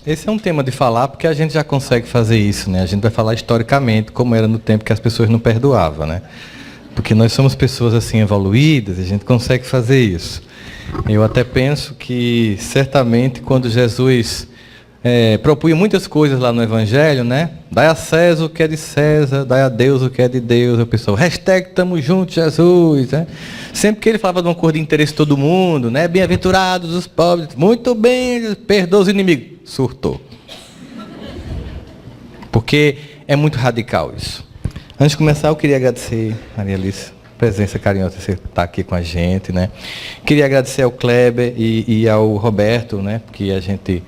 esse é um tema de falar, porque a gente já consegue fazer isso, né? A gente vai falar historicamente, como era no tempo que as pessoas não perdoavam, né? Porque nós somos pessoas assim evoluídas, a gente consegue fazer isso. Eu até penso que, certamente, quando Jesus propunha muitas coisas lá no Evangelho, né? Dai a César o que é de César, dai a Deus o que é de Deus. O pessoal, hashtag tamo junto, Jesus, né? Sempre que ele falava de uma cor de interesse de todo mundo, né? Bem-aventurados os pobres, muito bem, perdoa os inimigos. Surtou. Porque é muito radical isso. Antes de começar, eu queria agradecer, Maria Alice, presença carinhosa, você está aqui com a gente, né? Queria agradecer ao Kleber e ao Roberto, né? Porque a gente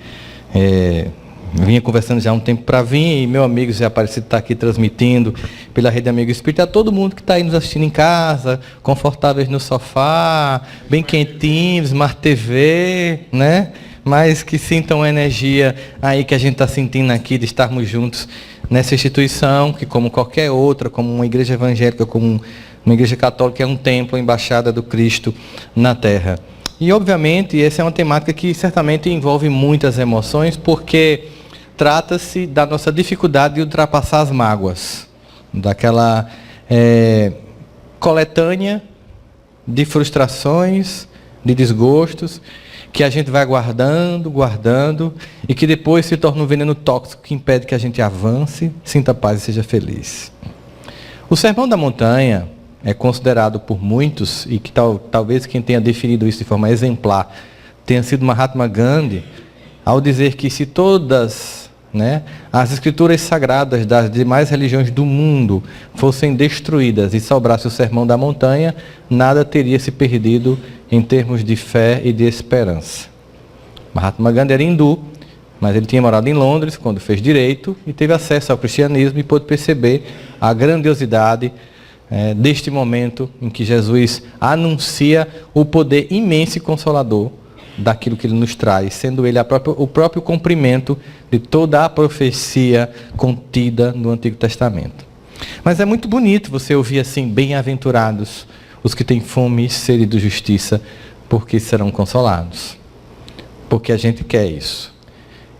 vinha conversando já há um tempo para vir, e meu amigo Zé Aparecido está aqui transmitindo pela Rede Amigo Espírita, a todo mundo que está aí nos assistindo em casa, confortáveis no sofá, bem quentinhos, Smart TV, né? Mas que sintam a energia aí que a gente está sentindo aqui de estarmos juntos nessa instituição, que como qualquer outra, como uma igreja evangélica, como uma igreja católica, é um templo, a embaixada do Cristo na Terra. E, obviamente, essa é uma temática que certamente envolve muitas emoções, porque trata-se da nossa dificuldade de ultrapassar as mágoas, daquela coletânea de frustrações, de desgostos, que a gente vai guardando, e que depois se torna um veneno tóxico que impede que a gente avance, sinta paz e seja feliz. O Sermão da Montanha é considerado por muitos, e que talvez quem tenha definido isso de forma exemplar tenha sido Mahatma Gandhi, ao dizer que se todas, né, as escrituras sagradas das demais religiões do mundo fossem destruídas e sobrasse o Sermão da Montanha, nada teria se perdido em termos de fé e de esperança. Mahatma Gandhi era hindu, mas ele tinha morado em Londres quando fez direito e teve acesso ao cristianismo e pôde perceber a grandiosidade deste momento em que Jesus anuncia o poder imenso e consolador daquilo que ele nos traz, sendo ele o próprio cumprimento de toda a profecia contida no Antigo Testamento. Mas é muito bonito você ouvir assim, bem-aventurados os que têm fome e sede de justiça, porque serão consolados. Porque a gente quer isso.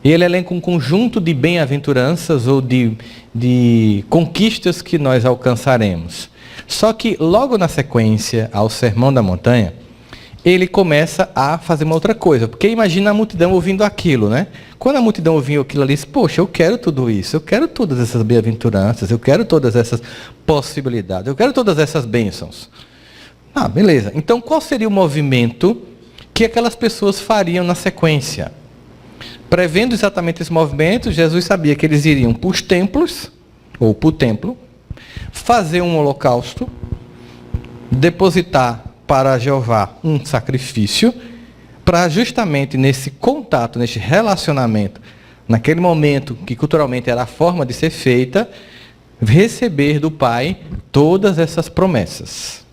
E ele elenca um conjunto de bem-aventuranças ou de conquistas que nós alcançaremos. Só que logo na sequência ao Sermão da Montanha, ele começa a fazer uma outra coisa. Porque imagina a multidão ouvindo aquilo, né? Quando a multidão ouviu aquilo ali, disse, poxa, eu quero tudo isso, eu quero todas essas bem-aventuranças, eu quero todas essas possibilidades, eu quero todas essas bênçãos. Ah, beleza. Então qual seria o movimento que aquelas pessoas fariam na sequência? Prevendo exatamente esse movimento, Jesus sabia que eles iriam para os templos, ou para o templo, fazer um holocausto, depositar para Jeová um sacrifício, para justamente nesse contato, nesse relacionamento, naquele momento que culturalmente era a forma de ser feita, receber do Pai todas essas promessas.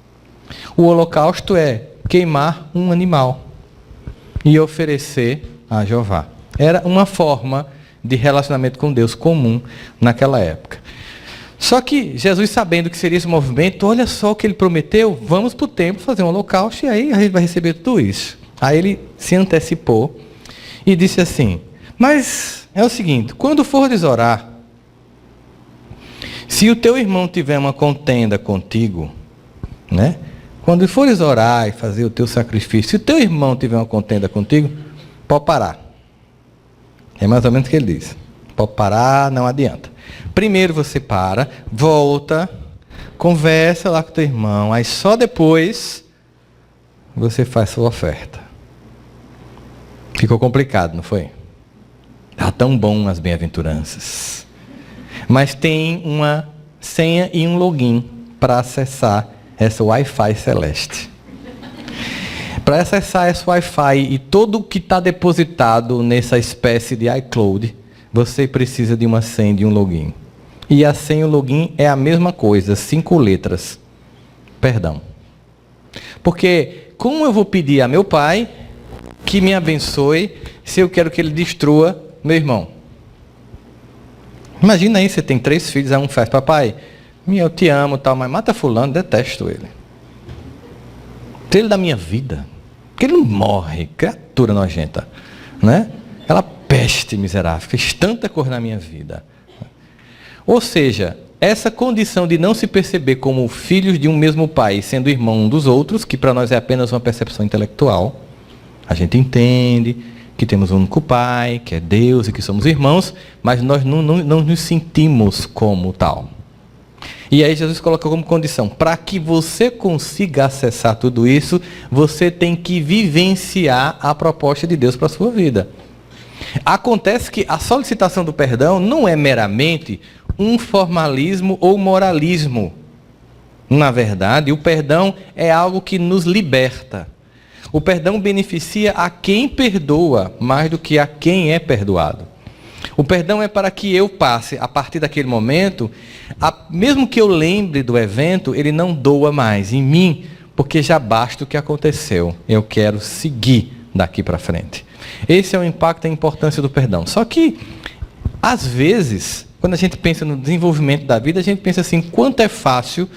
O holocausto é queimar um animal e oferecer a Jeová. Era uma forma de relacionamento com Deus comum naquela época. Só que Jesus, sabendo que seria esse movimento, olha só o que ele prometeu, vamos para o templo fazer um holocausto e aí a gente vai receber tudo isso. Aí ele se antecipou e disse assim, mas é o seguinte, quando fores orar, se o teu irmão tiver uma contenda contigo, né? Quando fores orar e fazer o teu sacrifício, se o teu irmão tiver uma contenda contigo, pode parar. É mais ou menos o que ele diz. Pode parar, não adianta. Primeiro você para, volta, conversa lá com o teu irmão, aí só depois você faz sua oferta. Ficou complicado, não foi? Tá tão bom as bem-aventuranças. Mas tem uma senha e um login para acessar essa Wi-Fi celeste. Para acessar esse Wi-Fi e tudo o que está depositado nessa espécie de iCloud, você precisa de uma senha e de um login. E a senha e o login é a mesma coisa, 5 letras. Perdão. Porque como eu vou pedir a meu pai que me abençoe se eu quero que ele destrua meu irmão? Imagina aí, você tem 3 filhos, aí um faz, papai, eu te amo, tal, mas mata fulano, detesto ele. Tira ele da minha vida. Porque ele não morre, criatura nojenta. Né? Ela pega peste miserável, fez tanta coisa na minha vida. Ou seja, essa condição de não se perceber como filhos de um mesmo pai, sendo irmão um dos outros, que para nós é apenas uma percepção intelectual, a gente entende que temos um único pai, que é Deus e que somos irmãos, mas nós não nos sentimos como tal. E aí Jesus coloca como condição, para que você consiga acessar tudo isso, você tem que vivenciar a proposta de Deus para a sua vida. Acontece que a solicitação do perdão não é meramente um formalismo ou moralismo. Na verdade, o perdão é algo que nos liberta. O perdão beneficia a quem perdoa mais do que a quem é perdoado. O perdão é para que eu passe, a partir daquele momento, mesmo que eu lembre do evento, ele não doa mais em mim, porque já basta o que aconteceu. Eu quero seguir daqui para frente. Esse é o impacto e a importância do perdão. Só que, às vezes, quando a gente pensa no desenvolvimento da vida, a gente pensa assim, quanto é fácil,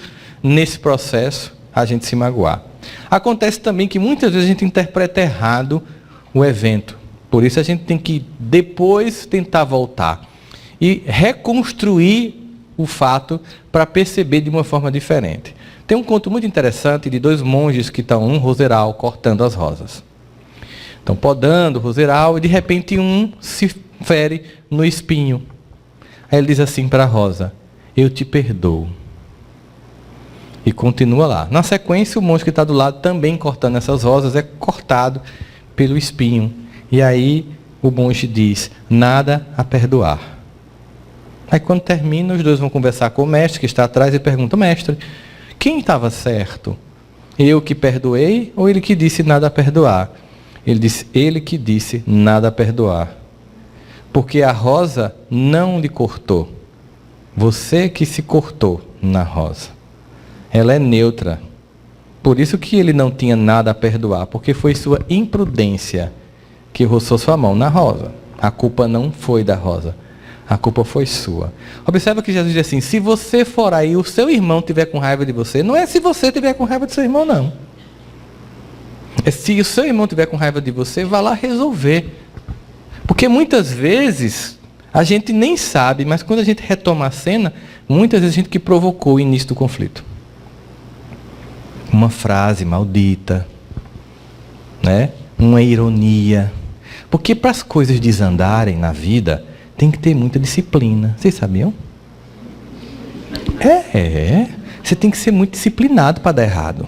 nesse processo, a gente se magoar. Acontece também que muitas vezes a gente interpreta errado o evento. Por isso a gente tem que depois tentar voltar e reconstruir o fato para perceber de uma forma diferente. Tem um conto muito interessante de dois monges que estão num roseral cortando as rosas. Estão podando o roseral e de repente um se fere no espinho. Aí ele diz assim para a rosa, eu te perdoo. E continua lá. Na sequência, o monge que está do lado também cortando essas rosas é cortado pelo espinho. E aí o monge diz, nada a perdoar. Aí quando termina, os dois vão conversar com o mestre que está atrás e perguntam, mestre, quem estava certo? Eu que perdoei ou ele que disse nada a perdoar? Ele disse, ele que disse nada a perdoar. Porque a rosa não lhe cortou. Você que se cortou na rosa. Ela é neutra. Por isso que ele não tinha nada a perdoar, porque foi sua imprudência que roçou sua mão na rosa. A culpa não foi da rosa. A culpa foi sua. Observa que Jesus diz assim, se você for aí, o seu irmão tiver com raiva de você, não é se você tiver com raiva do seu irmão, não. É se o seu irmão tiver com raiva de você, vá lá resolver. Porque muitas vezes, a gente nem sabe, mas quando a gente retoma a cena, muitas vezes a gente que provocou o início do conflito. Uma frase maldita, né? Uma ironia. Porque para as coisas desandarem na vida, tem que ter muita disciplina. Vocês sabiam? Você tem que ser muito disciplinado para dar errado.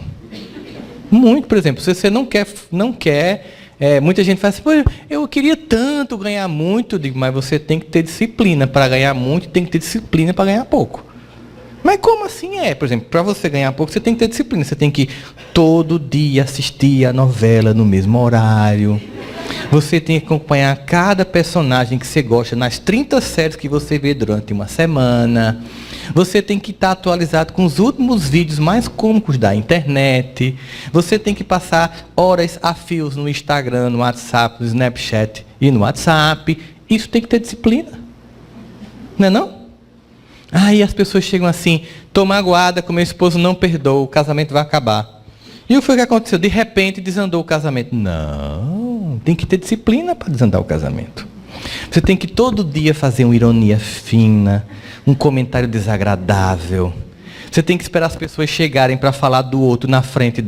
Muito, por exemplo, se você não quer, muita gente fala assim, pô, eu queria tanto ganhar muito, eu digo, mas você tem que ter disciplina para ganhar muito, tem que ter disciplina para ganhar pouco. Mas como assim Por exemplo, para você ganhar pouco, você tem que ter disciplina. Você tem que todo dia assistir a novela no mesmo horário. Você tem que acompanhar cada personagem que você gosta nas 30 séries que você vê durante uma semana. Você tem que estar atualizado com os últimos vídeos mais cômicos da internet. Você tem que passar horas a fios no Instagram, no WhatsApp, no Snapchat e no WhatsApp. Isso tem que ter disciplina. Não é não? Aí as pessoas chegam assim, estou magoada com meu esposo, não perdoa, o casamento vai acabar. E o que foi que aconteceu? De repente desandou o casamento. Não, tem que ter disciplina para desandar o casamento. Você tem que todo dia fazer uma ironia fina, um comentário desagradável. Você tem que esperar as pessoas chegarem para falar do outro na frente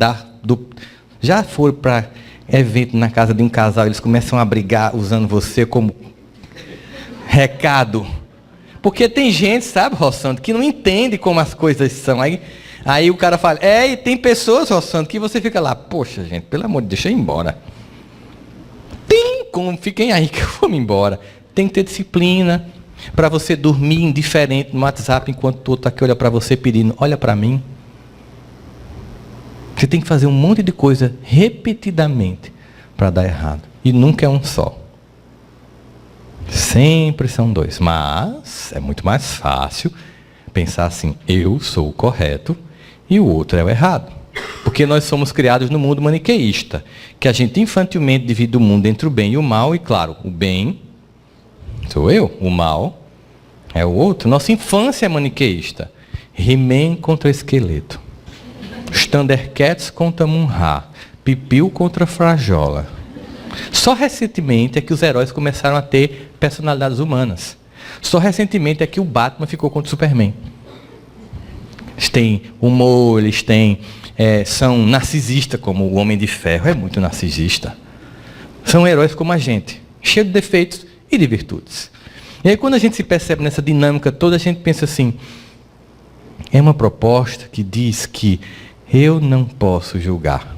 Já foram para evento na casa de um casal, eles começam a brigar usando você como recado. Porque tem gente, sabe, Rossandro, que não entende como as coisas são. Aí o cara fala, e tem pessoas, Rossandro, que você fica lá, poxa, gente, pelo amor de Deus, deixa eu ir embora. Tem como, fiquem aí que eu vou me embora. Tem que ter disciplina para você dormir indiferente no WhatsApp enquanto o outro aqui olha para você pedindo, olha para mim. Você tem que fazer um monte de coisa repetidamente para dar errado. E nunca é um só. Sempre são dois, mas é muito mais fácil pensar assim, eu sou o correto e o outro é o errado. Porque nós somos criados no mundo maniqueísta, que a gente infantilmente divide o mundo entre o bem e o mal, e claro, o bem sou eu, o mal é o outro. Nossa infância é maniqueísta. He-Man contra esqueleto. Os Thundercats contra Mun-Ra. Pipiu contra Frajola. Só recentemente é que os heróis começaram a ter personalidades humanas. Só recentemente é que o Batman ficou contra o Superman. Eles têm humor, são narcisistas, como o Homem de Ferro. É muito narcisista. São heróis como a gente, cheio de defeitos e de virtudes. E aí quando a gente se percebe nessa dinâmica toda, a gente pensa assim, é uma proposta que diz que eu não posso julgar.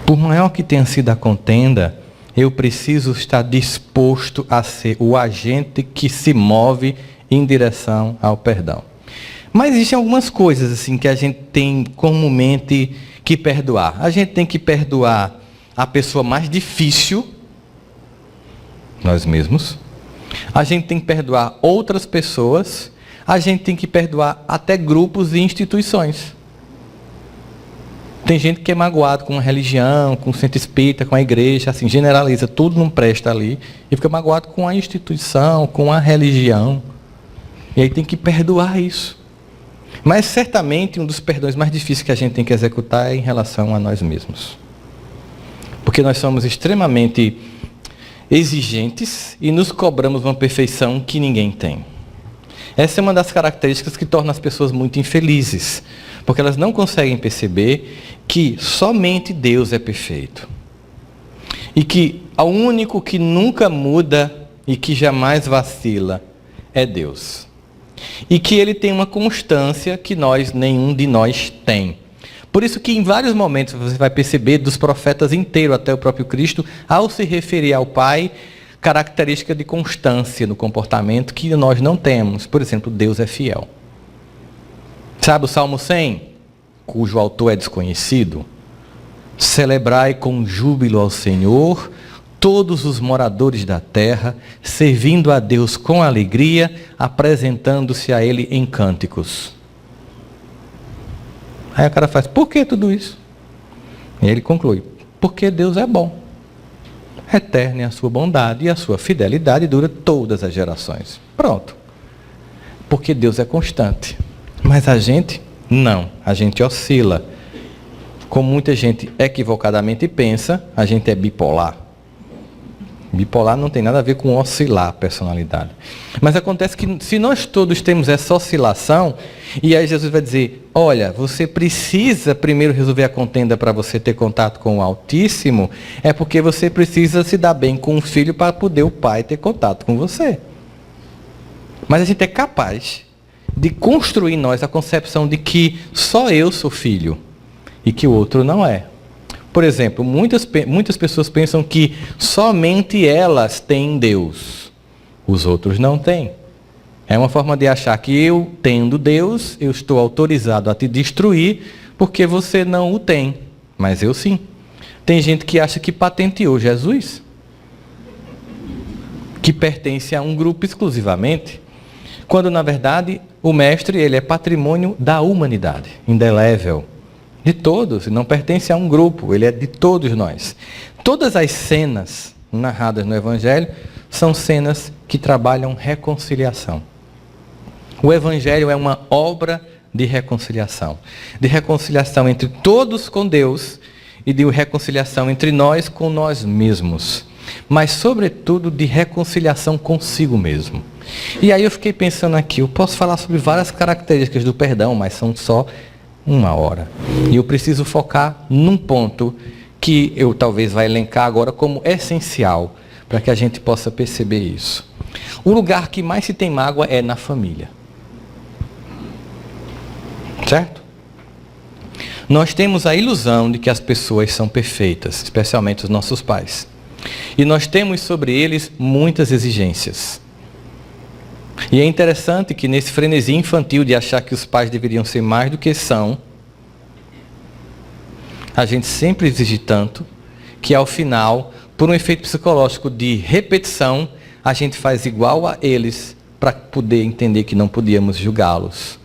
Por maior que tenha sido a contenda, eu preciso estar disposto a ser o agente que se move em direção ao perdão. Mas existem algumas coisas assim que a gente tem comumente que perdoar. A gente tem que perdoar a pessoa mais difícil, nós mesmos. A gente tem que perdoar outras pessoas. A gente tem que perdoar até grupos e instituições. Tem gente que é magoado com a religião, com o centro espírita, com a igreja, assim, generaliza, tudo não presta ali, e fica magoado com a instituição, com a religião. E aí tem que perdoar isso. Mas certamente um dos perdões mais difíceis que a gente tem que executar é em relação a nós mesmos. Porque nós somos extremamente exigentes e nos cobramos uma perfeição que ninguém tem. Essa é uma das características que torna as pessoas muito infelizes, porque elas não conseguem perceber que somente Deus é perfeito. E que o único que nunca muda e que jamais vacila é Deus. E que Ele tem uma constância que nenhum de nós tem. Por isso que em vários momentos você vai perceber dos profetas inteiros até o próprio Cristo, ao se referir ao Pai, característica de constância no comportamento que nós não temos. Por exemplo, Deus é fiel. Sabe o Salmo 100? Cujo autor é desconhecido? Celebrai com júbilo ao Senhor, todos os moradores da terra, servindo a Deus com alegria, apresentando-se a Ele em cânticos. Aí o cara faz, por que tudo isso? E ele conclui, porque Deus é bom. Eterna é a sua bondade e a sua fidelidade dura todas as gerações. Pronto. Porque Deus é constante. Mas a gente, não. A gente oscila. Como muita gente equivocadamente pensa, a gente é bipolar. Bipolar não tem nada a ver com oscilar a personalidade. Mas acontece que se nós todos temos essa oscilação, e aí Jesus vai dizer, olha, você precisa primeiro resolver a contenda para você ter contato com o Altíssimo, é porque você precisa se dar bem com o filho para poder o pai ter contato com você. Mas a gente é capaz de construir em nós a concepção de que só eu sou filho e que o outro não é. Por exemplo, muitas pessoas pensam que somente elas têm Deus, os outros não têm. É uma forma de achar que eu, tendo Deus, eu estou autorizado a te destruir porque você não o tem, mas eu sim. Tem gente que acha que patenteou Jesus, que pertence a um grupo exclusivamente, quando na verdade o mestre ele é patrimônio da humanidade, indelével. De todos, não pertence a um grupo, ele é de todos nós. Todas as cenas narradas no Evangelho são cenas que trabalham reconciliação. O Evangelho é uma obra de reconciliação entre todos com Deus e de reconciliação entre nós com nós mesmos, mas sobretudo de reconciliação consigo mesmo. E aí eu fiquei pensando aqui, eu posso falar sobre várias características do perdão, mas são só 1 hora. E eu preciso focar num ponto que eu talvez vá elencar agora como essencial, para que a gente possa perceber isso. O lugar que mais se tem mágoa é na família. Certo? Nós temos a ilusão de que as pessoas são perfeitas, especialmente os nossos pais. E nós temos sobre eles muitas exigências. E é interessante que nesse frenesi infantil de achar que os pais deveriam ser mais do que são, a gente sempre exige tanto que ao final, por um efeito psicológico de repetição, a gente faz igual a eles para poder entender que não podíamos julgá-los.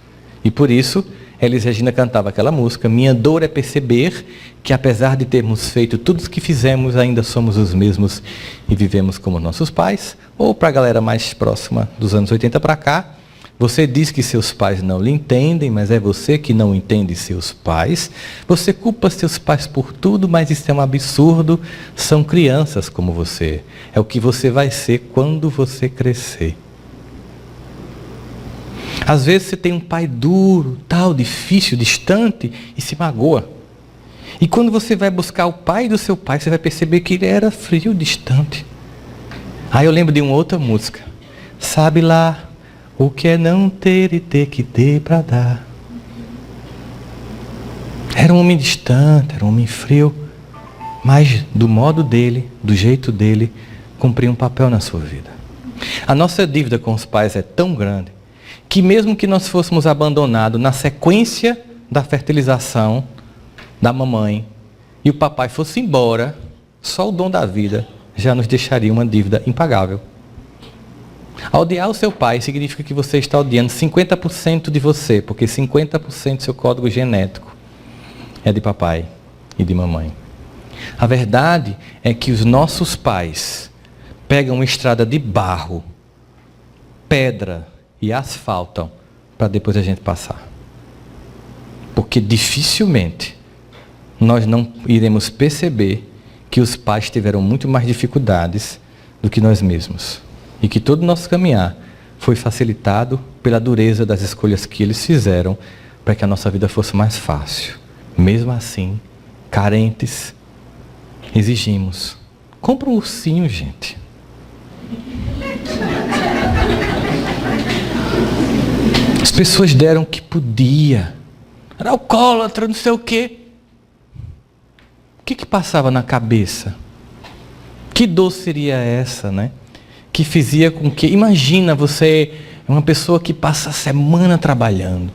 E por isso, Elis Regina cantava aquela música, minha dor é perceber que apesar de termos feito tudo o que fizemos, ainda somos os mesmos e vivemos como nossos pais. Ou para a galera mais próxima dos anos 80 para cá, Você diz que seus pais não lhe entendem, mas é você que não entende seus pais. Você culpa seus pais por tudo, mas isso é um absurdo. São crianças como você. É o que você vai ser quando você crescer. Às vezes você tem um pai duro, tal, difícil, distante e se magoa. E quando você vai buscar o pai do seu pai, você vai perceber que ele era frio, distante. Aí eu lembro de uma outra música. Sabe lá o que é não ter e ter que ter para dar. Era um homem distante, era um homem frio, mas do modo dele, do jeito dele, cumpria um papel na sua vida. A nossa dívida com os pais é tão grande, que mesmo que nós fôssemos abandonados na sequência da fertilização da mamãe, e o papai fosse embora, só o dom da vida já nos deixaria uma dívida impagável. Odiar o seu pai significa que você está odiando 50% de você, porque 50% do seu código genético é de papai e de mamãe. A verdade é que os nossos pais pegam uma estrada de barro, pedra e asfaltam para depois a gente passar. Porque dificilmente nós não iremos perceber que os pais tiveram muito mais dificuldades do que nós mesmos. E que todo o nosso caminhar foi facilitado pela dureza das escolhas que eles fizeram para que a nossa vida fosse mais fácil. Mesmo assim, carentes, exigimos. Compra um ursinho, gente. As pessoas deram o que podia. Era alcoólatra, não sei o quê. O que passava na cabeça? Que dor seria essa, né? Que fazia com que... Imagina, você é uma pessoa que passa a semana trabalhando,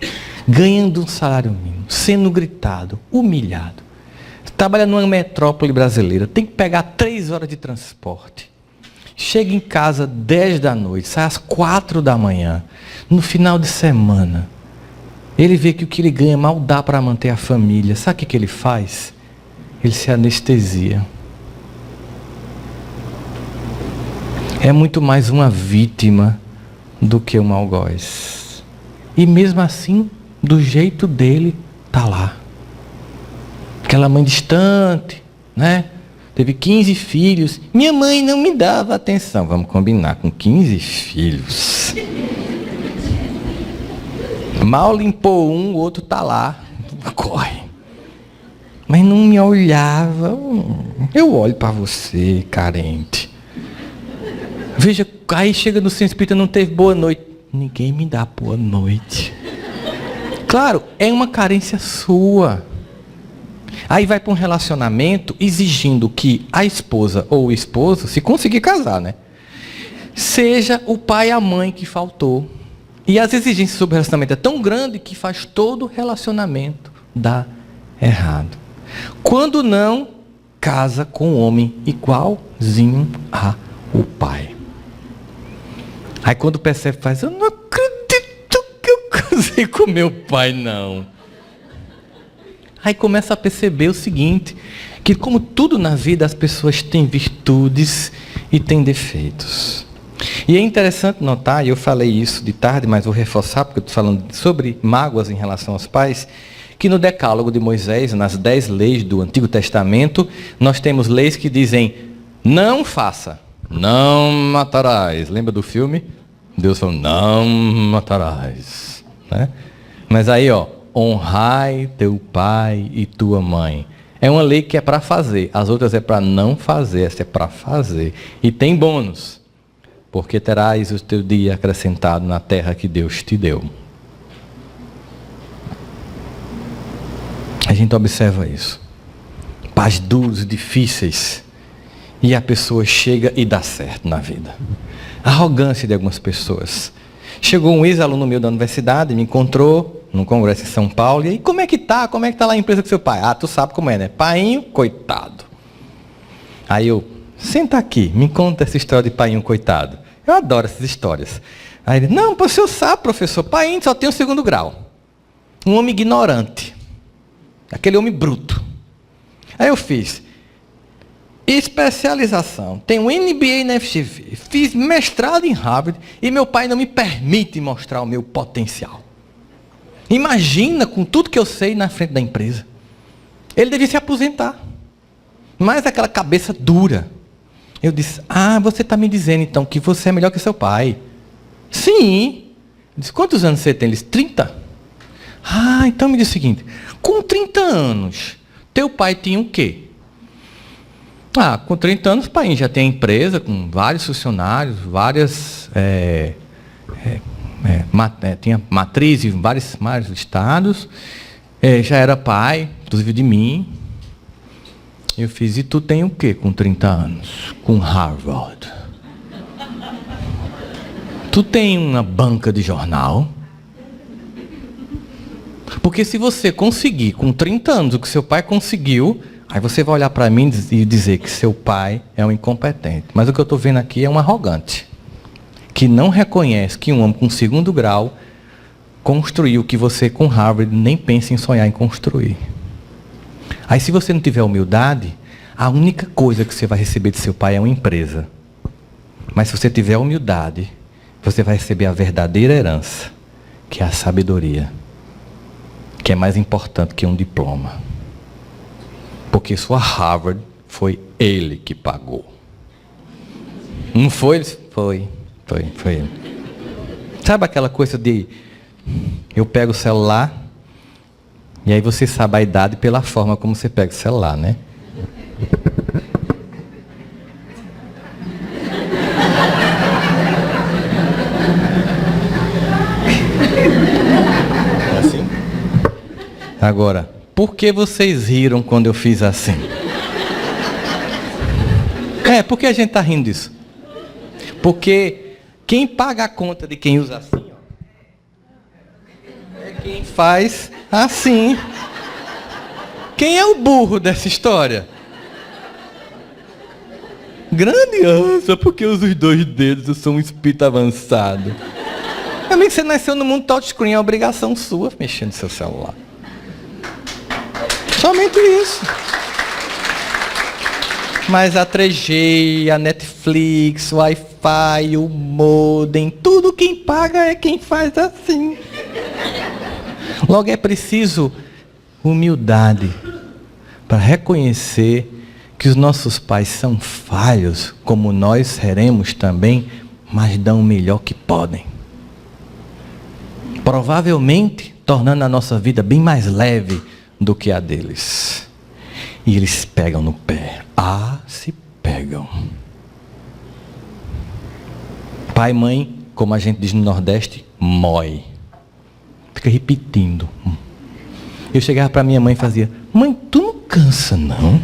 ganhando um salário mínimo, sendo gritado, humilhado. Trabalha numa metrópole brasileira, tem que pegar 3 horas de transporte. Chega em casa 10 da noite, sai às 4 da manhã. No final de semana, ele vê que o que ele ganha mal dá para manter a família. Sabe o que ele faz? Ele se anestesia. É muito mais uma vítima do que um algoz. E mesmo assim, do jeito dele, está lá. Aquela mãe distante, né? Teve 15 filhos. Minha mãe não me dava atenção. Vamos combinar, com 15 filhos. Mal limpou um, o outro está lá. Corre. Mas não me olhava. Eu olho para você, carente. Veja, aí chega no centro espírita, não teve boa noite. Ninguém me dá boa noite. Claro, é uma carência sua. Aí vai para um relacionamento exigindo que a esposa ou o esposo, se conseguir casar, né? Seja o pai e a mãe que faltou. E as exigências sobre o relacionamento é tão grande que faz todo relacionamento dar errado. Quando não, casa com um homem igualzinho ao pai. Aí quando percebe, faz, eu não acredito que eu casei com meu pai, não. Aí começa a perceber o seguinte, que como tudo na vida, as pessoas têm virtudes e têm defeitos. E é interessante notar, e eu falei isso de tarde, mas vou reforçar, porque eu estou falando sobre mágoas em relação aos pais, que no Decálogo de Moisés, nas 10 leis do Antigo Testamento, nós temos leis que dizem, não faça, não matarás. Lembra do filme? Deus falou, não matarás. Né? Mas aí, honrai teu pai e tua mãe. É uma lei que é para fazer, as outras é para não fazer, essa é para fazer. E tem bônus, porque terás o teu dia acrescentado na terra que Deus te deu. A gente observa isso. Pais duros, difíceis. E a pessoa chega e dá certo na vida. A arrogância de algumas pessoas. Chegou um ex-aluno meu da universidade, me encontrou num congresso em São Paulo. E aí, como é que tá? Como é que tá lá a empresa com seu pai? Ah, tu sabe como é, né? Painho, coitado. Aí eu, senta aqui, me conta essa história de painho, coitado. Eu adoro essas histórias. Aí ele, não, o senhor sabe, professor, painho só tem o 2º grau. Um homem ignorante. Aquele homem bruto. Aí eu fiz. especialização, tenho MBA na FGV, fiz mestrado em Harvard e meu pai não me permite mostrar o meu potencial. Imagina com tudo que eu sei na frente da empresa. Ele devia se aposentar. Mas aquela cabeça dura. Eu disse, você está me dizendo então que você é melhor que seu pai. Sim. Eu disse, quantos anos você tem? Ele disse, 30. Então me diz o seguinte, com 30 anos, teu pai tinha o quê? Com 30 anos o pai já tem empresa com vários funcionários, várias... tinha matriz em vários estados, já era pai, inclusive de mim. Eu fiz, e tu tem o quê com 30 anos? Com Harvard. Tu tem uma banca de jornal? Porque se você conseguir com 30 anos o que seu pai conseguiu, aí você vai olhar para mim e dizer que seu pai é um incompetente. Mas o que eu estou vendo aqui é um arrogante, que não reconhece que um homem com 2º grau construiu o que você com Harvard nem pensa em sonhar em construir. Aí se você não tiver humildade, a única coisa que você vai receber de seu pai é uma empresa. Mas se você tiver humildade, você vai receber a verdadeira herança, que é a sabedoria, que é mais importante que um diploma. Porque sua Harvard foi ele que pagou. Não foi? Foi ele. Sabe aquela coisa de eu pego o celular e aí você sabe a idade pela forma como você pega o celular, né? É assim? Agora, por que vocês riram quando eu fiz assim? Por que a gente está rindo disso? Porque quem paga a conta de quem usa assim, é quem faz assim. Quem é o burro dessa história? Grande, só porque eu uso os 2 dedos, eu sou um espírito avançado. Também que você nasceu no mundo touchscreen, é obrigação sua mexer no seu celular. Somente isso. Mas a 3G, a Netflix, o Wi-Fi, o modem, tudo quem paga é quem faz assim. Logo é preciso humildade para reconhecer que os nossos pais são falhos, como nós seremos também, mas dão o melhor que podem. Provavelmente tornando a nossa vida bem mais leve do que a deles. E eles pegam no pé. Se pegam. Pai e mãe, como a gente diz no Nordeste, mói. Fica repetindo. Eu chegava para minha mãe e fazia, mãe, tu não cansa não?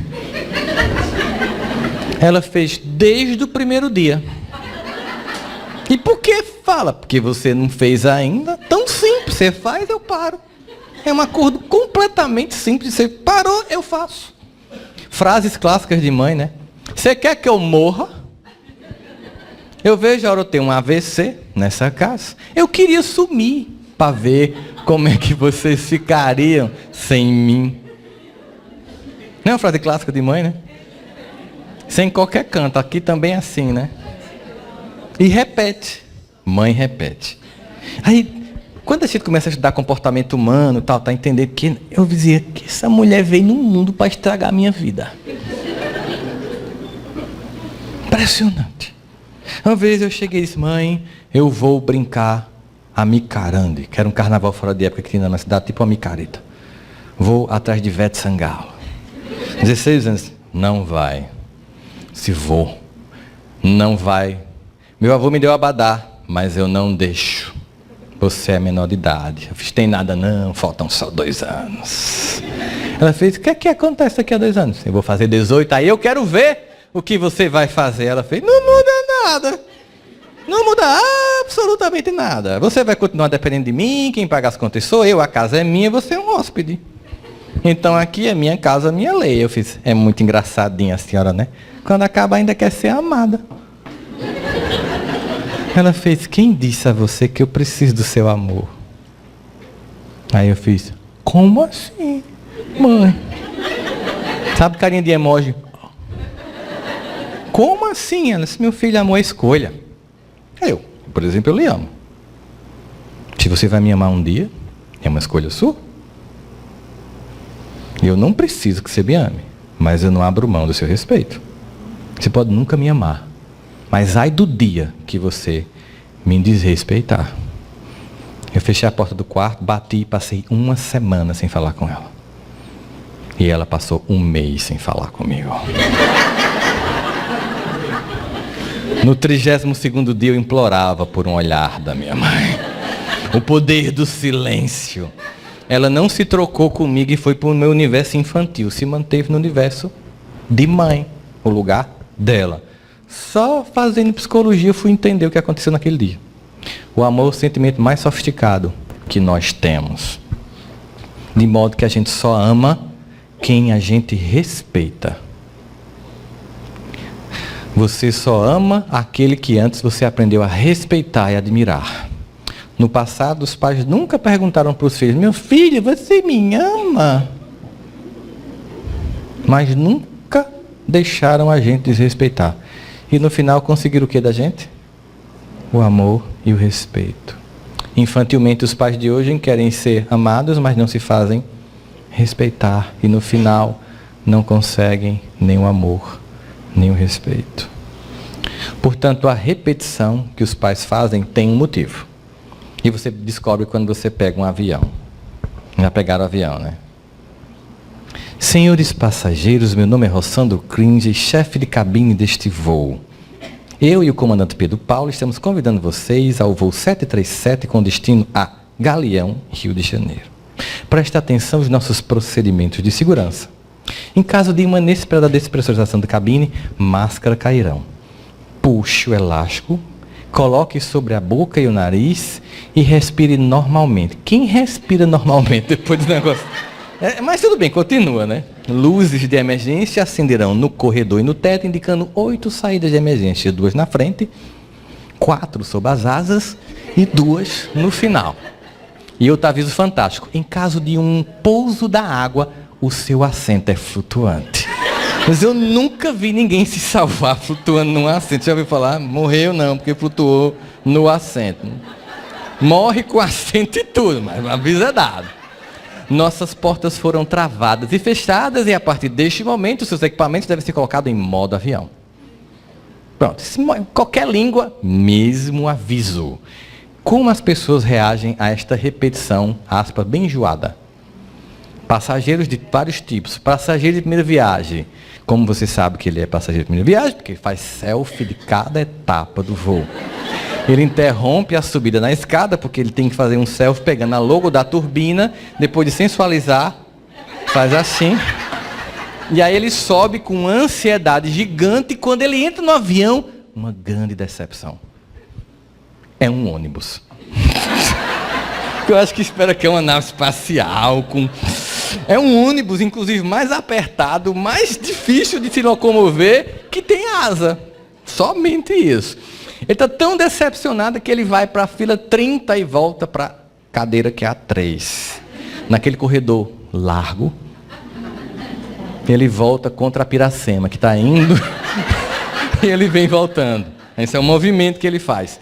Ela fez desde o primeiro dia. E por que fala? Porque você não fez ainda. Tão simples, você faz, eu paro. É um acordo completamente simples. Você parou, eu faço. Frases clássicas de mãe, né? Você quer que eu morra? Eu vejo a hora eu tenho um AVC nessa casa. Eu queria sumir para ver como é que vocês ficariam sem mim. Não é uma frase clássica de mãe, né? Sem qualquer canto. Aqui também é assim, né? E repete. Mãe repete. Aí, quando a gente começa a estudar comportamento humano, tá entendendo que eu dizia que essa mulher veio no mundo para estragar a minha vida. Impressionante. Uma vez eu cheguei e disse, mãe, eu vou brincar a micarande, que era um carnaval fora de época que tinha na cidade, tipo a micareta. Vou atrás de Ivete Sangalo. 16 anos, não vai. Se vou, não vai. Meu avô me deu abadá, mas eu não deixo. Você é menor de idade. Eu fiz, tem nada não, faltam só 2 anos. Ela fez, o que é que acontece daqui a 2 anos? Eu vou fazer 18, aí eu quero ver o que você vai fazer. Ela fez, não muda nada. Não muda absolutamente nada. Você vai continuar dependendo de mim, quem paga as contas sou eu, a casa é minha, você é um hóspede. Então aqui é minha casa, minha lei. Eu fiz, é muito engraçadinha a senhora, né? Quando acaba ainda quer ser amada. Ela fez, quem disse a você que eu preciso do seu amor? Aí eu fiz, como assim, mãe? Sabe carinha de emoji? Como assim? Ela disse, meu filho, amor é escolha. Eu, por exemplo, eu lhe amo. Se você vai me amar um dia, é uma escolha sua. Eu não preciso que você me ame, mas eu não abro mão do seu respeito. Você pode nunca me amar, mas ai do dia que você me desrespeitar. Eu fechei a porta do quarto, bati e passei uma semana sem falar com ela. E ela passou um mês sem falar comigo. No 32º dia eu implorava por um olhar da minha mãe. O poder do silêncio. Ela não se trocou comigo e foi para o meu universo infantil. Se manteve no universo de mãe, o lugar dela. Só fazendo psicologia eu fui entender o que aconteceu naquele dia. O amor é o sentimento mais sofisticado que nós temos. De modo que a gente só ama quem a gente respeita. Você só ama aquele que antes você aprendeu a respeitar e admirar. No passado, os pais nunca perguntaram para os filhos, meu filho, você me ama? Mas nunca deixaram a gente desrespeitar. E no final conseguiram o que da gente? O amor e o respeito. Infantilmente, os pais de hoje querem ser amados, mas não se fazem respeitar. E no final, não conseguem nem o amor, nem o respeito. Portanto, a repetição que os pais fazem tem um motivo. E você descobre quando você pega um avião. Já pegaram o avião, né? Senhores passageiros, meu nome é Rossandro Cringe, chefe de cabine deste voo. Eu e o comandante Pedro Paulo estamos convidando vocês ao voo 737 com destino a Galeão, Rio de Janeiro. Preste atenção aos nossos procedimentos de segurança. Em caso de uma inesperada despressurização da cabine, máscara cairão. Puxe o elástico, coloque sobre a boca e o nariz e respire normalmente. Quem respira normalmente depois do negócio? Mas tudo bem, continua, né? Luzes de emergência acenderão no corredor e no teto, indicando 8 saídas de emergência. 2 na frente, 4 sob as asas e 2 no final. E outro aviso fantástico. Em caso de um pouso da água, o seu assento é flutuante. Mas eu nunca vi ninguém se salvar flutuando num assento. Já ouviu falar? Morreu não, porque flutuou no assento. Morre com assento e tudo, mas o aviso é dado. Nossas portas foram travadas e fechadas e a partir deste momento, seus equipamentos devem ser colocados em modo avião. Pronto. Qualquer língua, mesmo aviso. Como as pessoas reagem a esta repetição, aspas, bem enjoada? Passageiros de vários tipos. Passageiro de primeira viagem. Como você sabe que ele é passageiro de primeira viagem? Porque ele faz selfie de cada etapa do voo. Ele interrompe a subida na escada, porque ele tem que fazer um selfie pegando a logo da turbina, depois de sensualizar, faz assim. E aí ele sobe com uma ansiedade gigante, e quando ele entra no avião, uma grande decepção. É um ônibus. Eu acho que espera que é uma nave espacial, é um ônibus, inclusive, mais apertado, mais difícil de se locomover, que tem asa. Somente isso. Ele está tão decepcionado que ele vai para a fila 30 e volta para a cadeira que é a 3. Naquele corredor largo, ele volta contra a Piracema, que está indo, e ele vem voltando. Esse é o movimento que ele faz.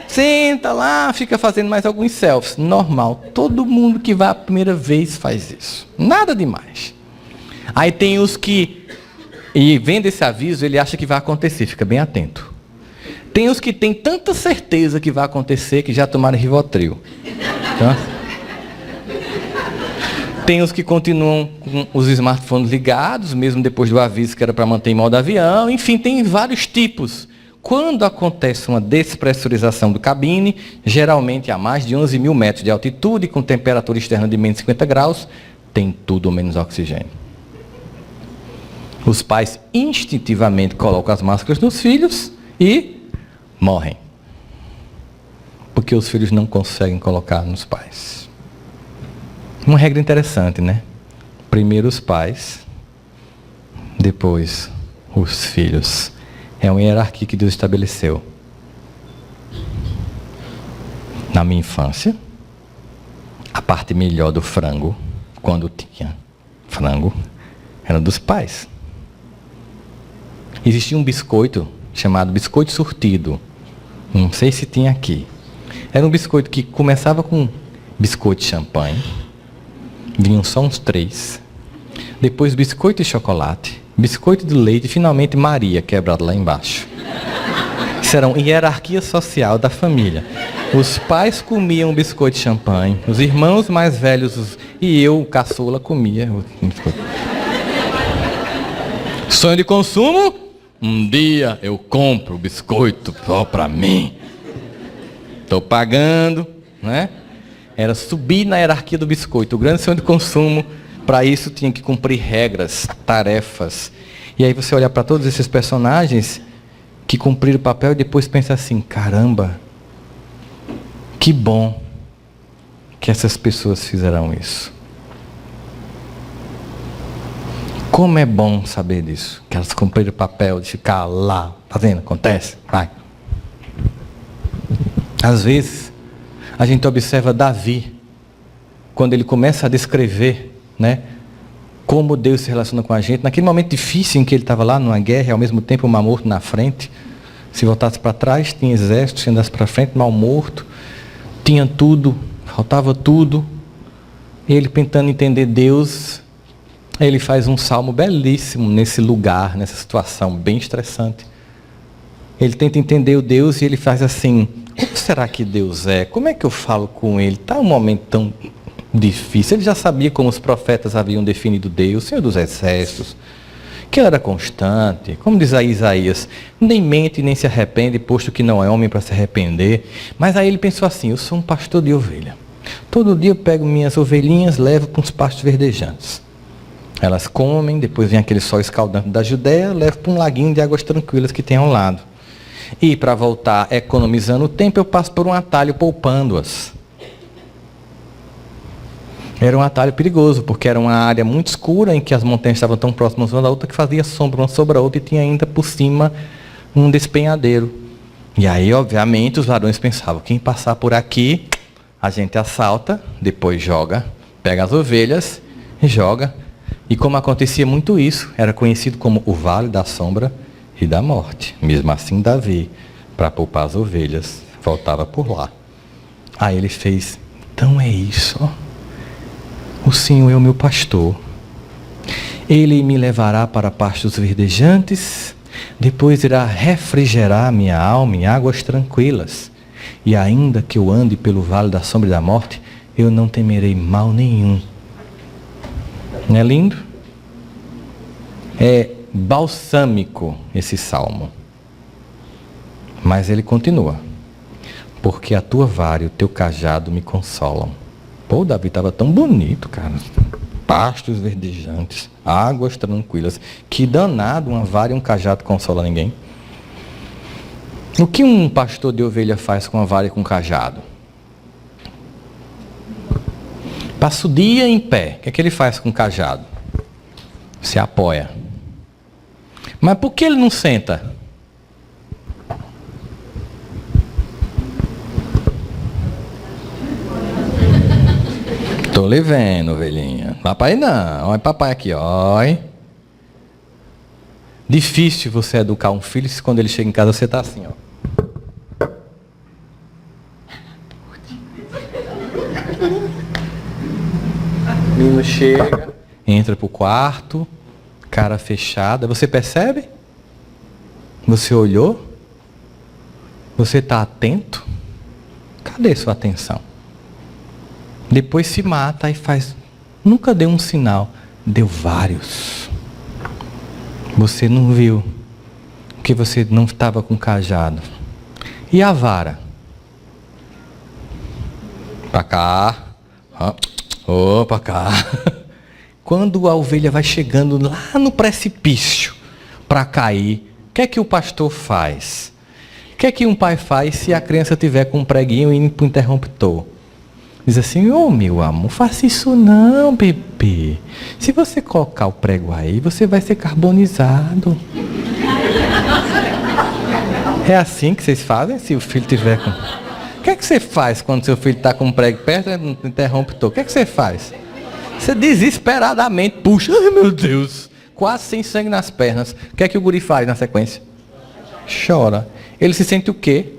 Senta lá, fica fazendo mais alguns selfies. Normal. Todo mundo que vai a primeira vez faz isso. Nada demais. Aí tem os que, e vendo esse aviso, ele acha que vai acontecer. Fica bem atento. Tem os que têm tanta certeza que vai acontecer que já tomaram Rivotril. Tá? Tem os que continuam com os smartphones ligados, mesmo depois do aviso que era para manter em modo avião. Enfim, tem vários tipos. Quando acontece uma despressurização do cabine, geralmente a mais de 11 mil metros de altitude, com temperatura externa de menos 50 graus, tem tudo ou menos oxigênio. Os pais instintivamente colocam as máscaras nos filhos e morrem. Porque os filhos não conseguem colocar nos pais. Uma regra interessante, né? Primeiro os pais, depois os filhos. É uma hierarquia que Deus estabeleceu. Na minha infância, a parte melhor do frango, quando tinha frango, era dos pais. Existia um biscoito chamado biscoito surtido. Não sei se tinha aqui. Era um biscoito que começava com biscoito de champanhe. Vinham só uns 3. Depois biscoito de chocolate, biscoito de leite e finalmente Maria quebrado lá embaixo. Isso era uma hierarquia social da família. Os pais comiam biscoito de champanhe, os irmãos mais velhos e eu, o caçula, comia o biscoito. Sonho de consumo? Um dia eu compro o biscoito só para mim. Estou pagando, né? Era subir na hierarquia do biscoito. O grande sonho de consumo, para isso tinha que cumprir regras, tarefas. E aí você olha para todos esses personagens que cumpriram o papel e depois pensa assim, caramba, que bom que essas pessoas fizeram isso. Como é bom saber disso, que elas cumpriram o papel de ficar lá, fazendo, acontece, vai. Às vezes, a gente observa Davi, quando ele começa a descrever, né, como Deus se relaciona com a gente, naquele momento difícil em que ele estava lá numa guerra e ao mesmo tempo o mar morto na frente. Se voltasse para trás, tinha exército, se andasse para frente, mal morto, tinha tudo, faltava tudo. E ele tentando entender Deus, ele faz um salmo belíssimo nesse lugar, nessa situação bem estressante. Ele tenta entender o Deus e ele faz assim, como será que Deus é? Como é que eu falo com ele? Está um momento tão difícil. Ele já sabia como os profetas haviam definido Deus, Senhor dos Exércitos, que ele era constante, como diz aí Isaías, nem mente nem se arrepende, posto que não é homem para se arrepender. Mas aí ele pensou assim, eu sou um pastor de ovelha. Todo dia eu pego minhas ovelhinhas, levo para uns pastos verdejantes. Elas comem, depois vem aquele sol escaldante da Judéia, levo para um laguinho de águas tranquilas que tem ao lado. E para voltar economizando o tempo, eu passo por um atalho poupando-as. Era um atalho perigoso, porque era uma área muito escura, em que as montanhas estavam tão próximas uma da outra, que fazia sombra uma sobre a outra, e tinha ainda por cima um despenhadeiro. E aí, obviamente, os ladrões pensavam, quem passar por aqui, a gente assalta, depois joga, pega as ovelhas e joga. E como acontecia muito isso, era conhecido como o Vale da Sombra e da Morte. Mesmo assim, Davi, para poupar as ovelhas, voltava por lá. Aí ele fez, então é isso, ó. O Senhor é o meu pastor. Ele me levará para pastos verdejantes, depois irá refrigerar minha alma em águas tranquilas. E ainda que eu ande pelo vale da sombra e da morte, eu não temerei mal nenhum. Não é lindo? É balsâmico esse salmo. Mas ele continua. Porque a tua vara e o teu cajado me consolam. Pô, o Davi estava tão bonito, cara. Pastos verdejantes, águas tranquilas. Que danado, uma vara e um cajado consola ninguém. O que um pastor de ovelha faz com uma vara e com um cajado? Passa o dia em pé. O que é que ele faz com o cajado? Se apoia. Mas por que ele não senta? Tô lhe vendo, ovelhinha. Papai não. Olha papai aqui, olha. Difícil você educar um filho se quando ele chega em casa você tá assim, ó. O menino chega, entra pro quarto, cara fechada. Você percebe? Você olhou? Você está atento? Cadê sua atenção? Depois se mata e faz... Nunca deu um sinal. Deu vários. Você não viu. Porque você não estava com cajado. E a vara? Para cá. Para cá. Quando a ovelha vai chegando lá no precipício para cair, o que é que o pastor faz? O que é que um pai faz se a criança tiver com um preguinho indo para o interruptor? Diz assim, meu amor, faça isso não, bebê. Se você colocar o prego aí, você vai ser carbonizado. É assim que vocês fazem se o filho tiver com... O que é que você faz quando seu filho está com um prego perto do interruptor? O que é que você faz? Você desesperadamente puxa, ai meu Deus, quase sem sangue nas pernas. O que é que o guri faz na sequência? Chora. Ele se sente o quê?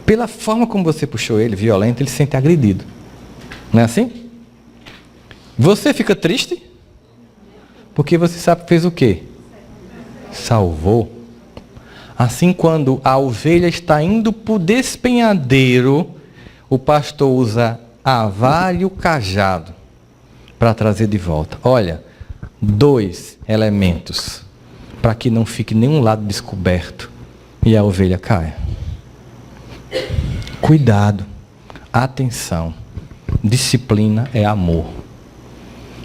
Pela forma como você puxou ele, violento, ele se sente agredido. Não é assim? Você fica triste? Porque você sabe que fez o quê? Salvou. Assim, quando a ovelha está indo para o despenhadeiro, o pastor usa a vara e o cajado para trazer de volta. Olha, 2 elementos para que não fique nenhum lado descoberto e a ovelha caia. Cuidado, atenção, disciplina é amor.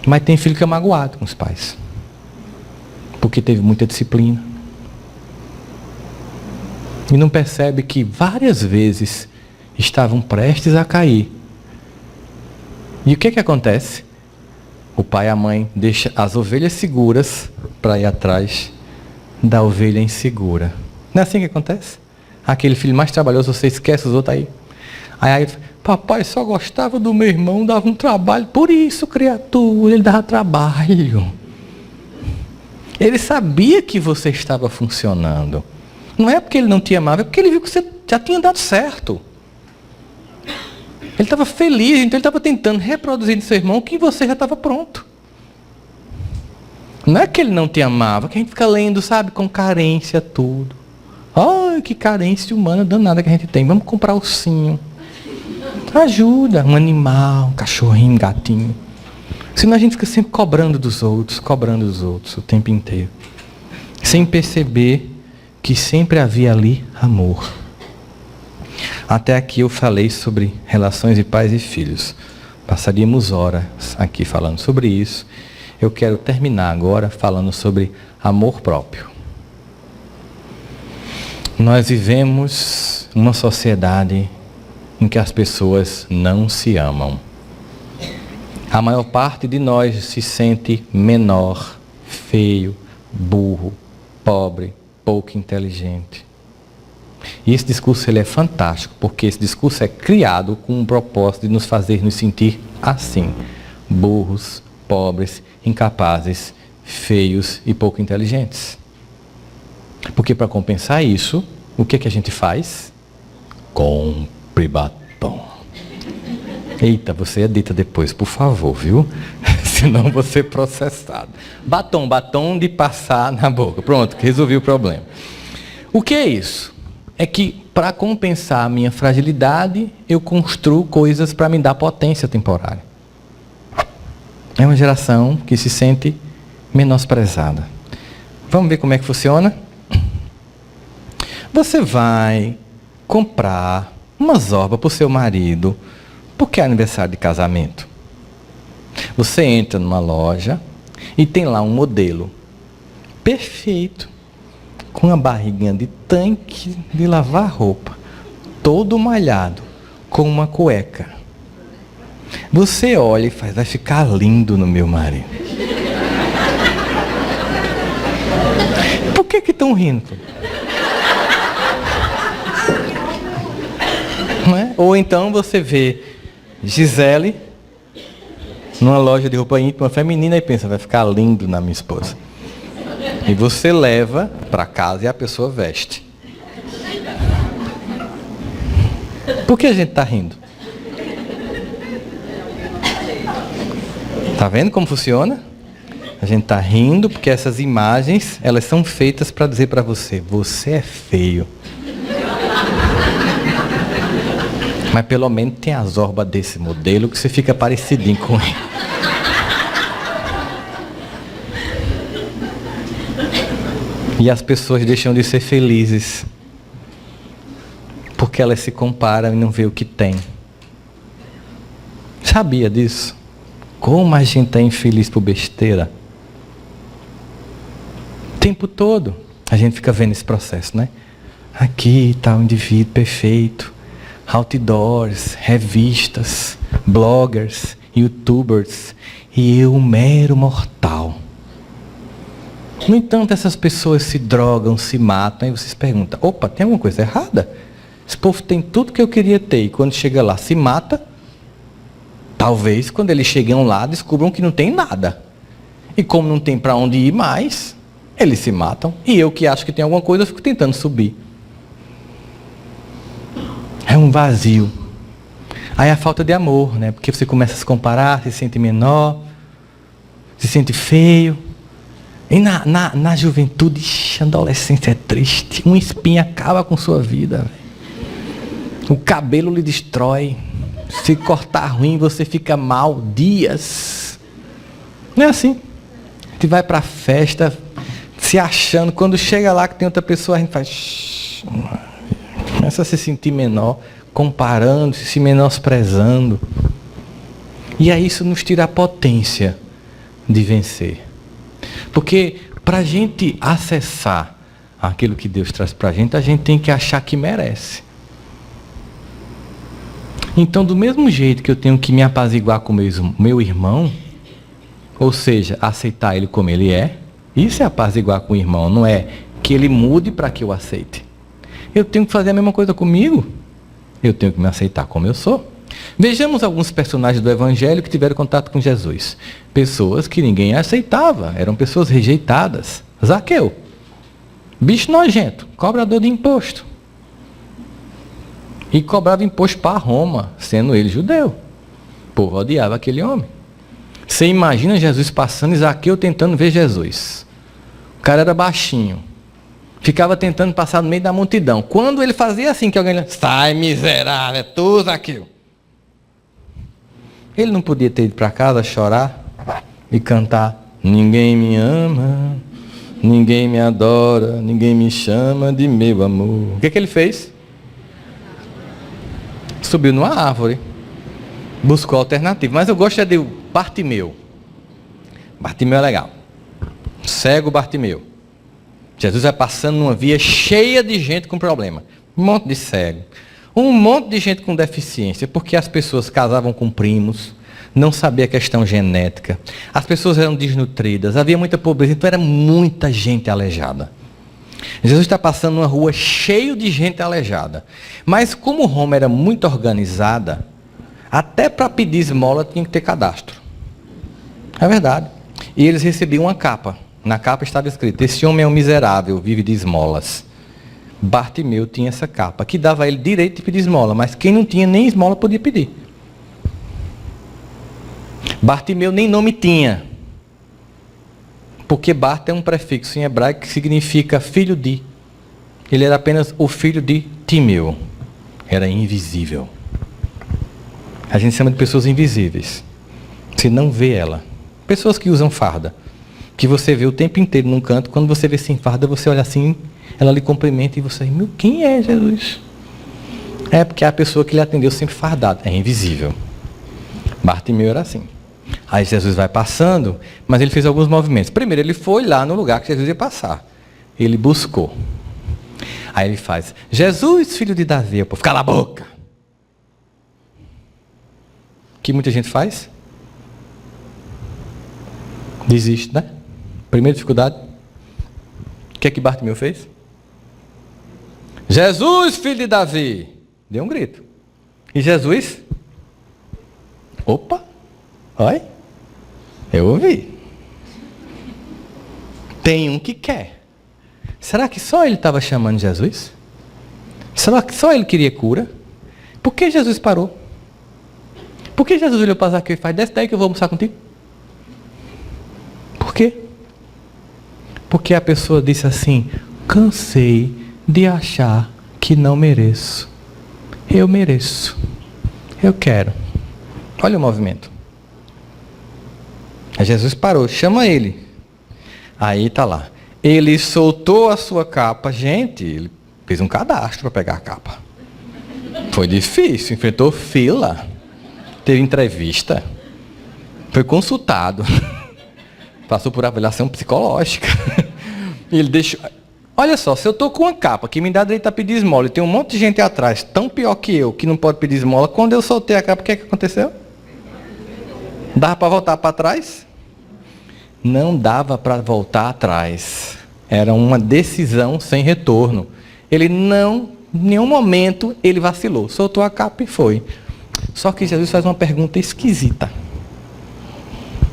Mas tem filho que é magoado com os pais, porque teve muita disciplina. E não percebe que várias vezes estavam prestes a cair. E o que acontece? O pai e a mãe deixam as ovelhas seguras para ir atrás da ovelha insegura. Não é assim que acontece? Aquele filho mais trabalhoso, você esquece os outros aí. Aí papai só gostava do meu irmão, dava um trabalho. Por isso, criatura, ele dava trabalho. Ele sabia que você estava funcionando. Não é porque ele não te amava, é porque ele viu que você já tinha dado certo. Ele estava feliz, então ele estava tentando reproduzir no seu irmão que você já estava pronto. Não é que ele não te amava, que a gente fica lendo, sabe, com carência tudo. Ai, que carência humana danada que a gente tem. Vamos comprar ursinho. Ajuda, um animal, um cachorrinho, um gatinho. Senão a gente fica sempre cobrando dos outros o tempo inteiro. Sem perceber que sempre havia ali amor. Até aqui eu falei sobre relações de pais e filhos. Passaríamos horas aqui falando sobre isso. Eu quero terminar agora falando sobre amor próprio. Nós vivemos uma sociedade em que as pessoas não se amam. A maior parte de nós se sente menor, feio, burro, pobre, pouco inteligente. E esse discurso ele é fantástico, porque esse discurso é criado com o propósito de nos fazer nos sentir assim, burros, pobres, incapazes, feios e pouco inteligentes. Porque para compensar isso, o que a gente faz? Compre batom. Eita, você edita depois, por favor, viu? Senão vou ser processado. Batom de passar na boca. Pronto, resolvi o problema. O que é isso? É que para compensar a minha fragilidade, eu construo coisas para me dar potência temporária. É uma geração que se sente menosprezada. Vamos ver como é que funciona? Você vai comprar uma zorba para o seu marido, porque é aniversário de casamento. Você entra numa loja e tem lá um modelo perfeito, com uma barriguinha de tanque de lavar roupa, todo malhado, com uma cueca. Você olha e faz, vai ficar lindo no meu marido. Por que estão rindo? Não é? Ou então você vê Gisele numa loja de roupa íntima feminina e pensa, vai ficar lindo na minha esposa. E você leva para casa e a pessoa veste. Por que a gente está rindo? Tá vendo como funciona? A gente está rindo porque essas imagens, elas são feitas para dizer para você, você é feio. Mas pelo menos tem a zorba desse modelo que você fica parecidinho com ele. E as pessoas deixam de ser felizes porque elas se comparam e não vê o que tem. Sabia disso? Como a gente é infeliz por besteira. O tempo todo a gente fica vendo esse processo, né? Aqui está um indivíduo perfeito. Outdoors, revistas, bloggers, youtubers. E eu, um mero mortal. No entanto, essas pessoas se drogam, se matam, e vocês perguntam, opa, tem alguma coisa errada? Esse povo tem tudo que eu queria ter, e quando chega lá, se mata. Talvez, quando eles chegam lá, descubram que não tem nada. E como não tem para onde ir mais, eles se matam. E eu que acho que tem alguma coisa, eu fico tentando subir. É um vazio. Aí a falta de amor, né? Porque você começa a se comparar, se sente menor, se sente feio. E na juventude, a adolescência é triste. Uma espinha acaba com sua vida. O cabelo lhe destrói. Se cortar ruim, você fica mal dias. Não é assim. A gente vai para a festa se achando. Quando chega lá que tem outra pessoa, a gente faz... Começa a se sentir menor, comparando, se menosprezando. E aí isso nos tira a potência de vencer. Porque para a gente acessar aquilo que Deus traz para a gente tem que achar que merece. Então, do mesmo jeito que eu tenho que me apaziguar com meu irmão, ou seja, aceitar ele como ele é, isso é apaziguar com o irmão, não é que ele mude para que eu aceite. Eu tenho que fazer a mesma coisa comigo. Eu tenho que me aceitar como eu sou. Vejamos alguns personagens do Evangelho que tiveram contato com Jesus. Pessoas que ninguém aceitava, eram pessoas rejeitadas. Zaqueu, bicho nojento, cobrador de imposto. E cobrava imposto para Roma, sendo ele judeu. O povo odiava aquele homem. Você imagina Jesus passando e Zaqueu tentando ver Jesus. O cara era baixinho. Ficava tentando passar no meio da multidão. Quando ele fazia assim, que alguém... Sai, miserável, é tu, Zaqueu. Ele não podia ter ido para casa chorar e cantar: ninguém me ama, ninguém me adora, ninguém me chama de meu amor. O que ele fez? Subiu numa árvore. Buscou alternativa. Mas eu gosto de Bartimeu. Bartimeu é legal. Cego Bartimeu. Jesus vai passando numa via cheia de gente com problema. Um monte de cego. Um monte de gente com deficiência. Porque as pessoas casavam com primos. Não sabia a questão genética. As pessoas eram desnutridas. Havia muita pobreza. Então era muita gente aleijada. Jesus está passando numa rua cheia de gente aleijada. Mas como Roma era muito organizada, até para pedir esmola tinha que ter cadastro. É verdade. E eles recebiam uma capa. Na capa estava escrito: esse homem é um miserável, vive de esmolas. Bartimeu tinha essa capa, que dava a ele direito de pedir esmola, mas quem não tinha nem esmola podia pedir. Bartimeu nem nome tinha, porque Bart é um prefixo em hebraico que significa filho de. Ele era apenas o filho de Timeu. Era invisível. A gente chama de pessoas invisíveis. Você não vê ela. Pessoas que usam farda, que você vê o tempo inteiro num canto. Quando você vê sem farda, você olha assim, ela lhe cumprimenta e você, meu, quem é Jesus? É porque a pessoa que lhe atendeu sempre fardada. É invisível. Bartimeu era assim. Aí Jesus vai passando, mas ele fez alguns movimentos. Primeiro, ele foi lá no lugar que Jesus ia passar. Ele buscou. Aí ele faz: Jesus, filho de Davi. O povo, cala a boca. O que muita gente faz? Desiste, né? Primeira dificuldade. O que é que Bartimeu fez? Jesus, filho de Davi. Deu um grito. E Jesus? Opa! Oi? Eu ouvi. Tem um que quer. Será que só ele estava chamando Jesus? Será que só ele queria cura? Por que Jesus parou? Por que Jesus olhou para Zaqueu e faz: desce daí que eu vou almoçar contigo? Por quê? Porque a pessoa disse assim: cansei de achar que não mereço. Eu mereço. Eu quero. Olha o movimento. Aí Jesus parou, chama ele. Aí está lá. Ele soltou a sua capa. Gente, ele fez um cadastro para pegar a capa. Foi difícil, enfrentou fila. Teve entrevista. Foi consultado. Passou por avaliação psicológica. E ele deixou... Olha só, se eu estou com uma capa que me dá direito a pedir esmola e tem um monte de gente atrás, tão pior que eu, que não pode pedir esmola, quando eu soltei a capa, o que é que aconteceu? Dava para voltar para trás? Não dava para voltar atrás. Era uma decisão sem retorno. Ele não, em nenhum momento, ele vacilou. Soltou a capa e foi. Só que Jesus faz uma pergunta esquisita.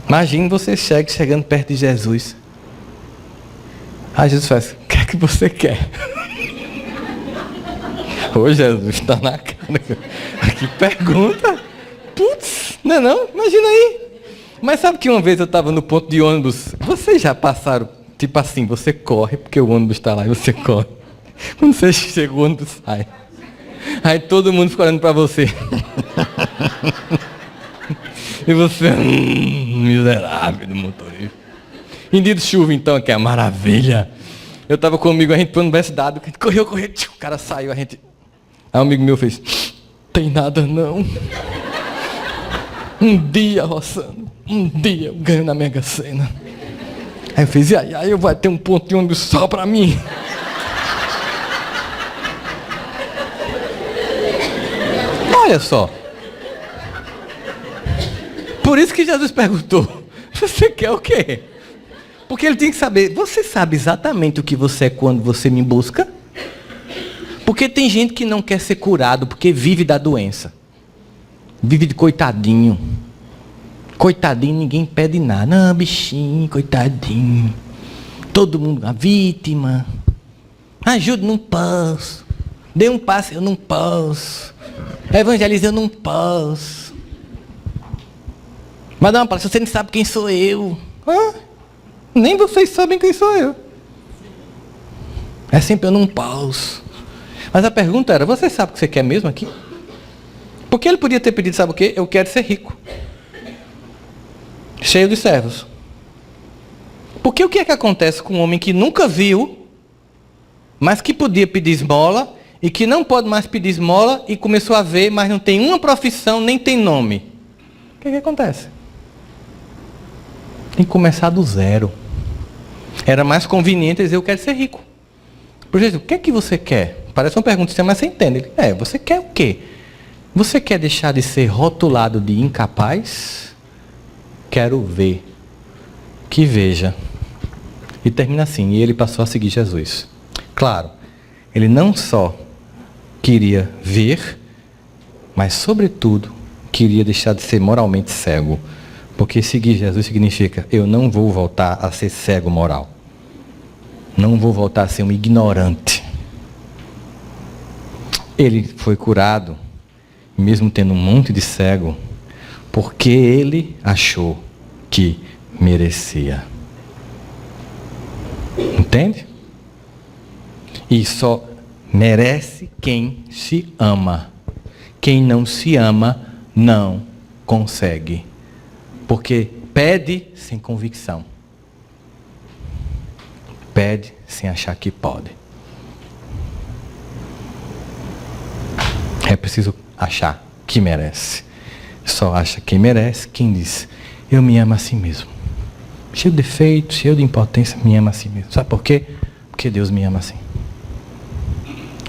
Imagine você chegando perto de Jesus. Aí Jesus faz, o que é que você quer? Ô Jesus, está na cara. Que pergunta. Putz, não é não? Imagina aí. Mas sabe que uma vez eu estava no ponto de ônibus. Vocês já passaram, tipo assim, você corre, porque o ônibus está lá e você corre. Quando você chega, o ônibus sai. Aí todo mundo fica olhando para você. E você, miserável do motorista. Em dia de chuva, então, que é a maravilha. Eu estava comigo, a gente foi na universidade, a gente correu, o cara saiu, a gente... Aí um amigo meu fez, tem nada não. Um dia, Rossano, um dia eu ganho na Mega Sena. Aí eu fiz, e aí eu vou ter um ponto de ônibus só para mim. Olha só. Por isso que Jesus perguntou, você quer o quê? Porque ele tinha que saber, você sabe exatamente o que você é quando você me busca? Porque tem gente que não quer ser curado porque vive da doença. Vive de coitadinho. Coitadinho, ninguém pede nada. Não, bichinho, coitadinho. Todo mundo, a vítima. Ajuda, não posso. Dê um passo, eu não posso. Evangelize, eu não posso. Mas não, você não sabe quem sou eu. Nem vocês sabem quem sou eu. É sempre eu não posso. Mas a pergunta era, você sabe o que você quer mesmo aqui? Porque ele podia ter pedido, sabe o quê? Eu quero ser rico. Cheio de servos. Porque o que é que acontece com um homem que nunca viu, mas que podia pedir esmola, e que não pode mais pedir esmola, e começou a ver, mas não tem uma profissão, nem tem nome? O que é que acontece? Tem que começar do zero. Era mais conveniente dizer, eu quero ser rico. Por exemplo, o que é que você quer? Parece uma pergunta, mas você entende. Você quer o quê? Você quer deixar de ser rotulado de incapaz? Quero ver. Que veja. E termina assim, e ele passou a seguir Jesus. Claro, ele não só queria ver, mas sobretudo, queria deixar de ser moralmente cego. Porque seguir Jesus significa, eu não vou voltar a ser cego moral. Não vou voltar a ser um ignorante. Ele foi curado, mesmo tendo um monte de cego, porque ele achou que merecia. Entende? E só merece quem se ama. Quem não se ama, não consegue. Porque pede sem convicção. Pede sem achar que pode. É preciso achar que merece. Só acha quem merece quem diz, eu me amo a si mesmo. Cheio de defeitos, cheio de impotência, me ama a si mesmo. Sabe por quê? Porque Deus me ama assim.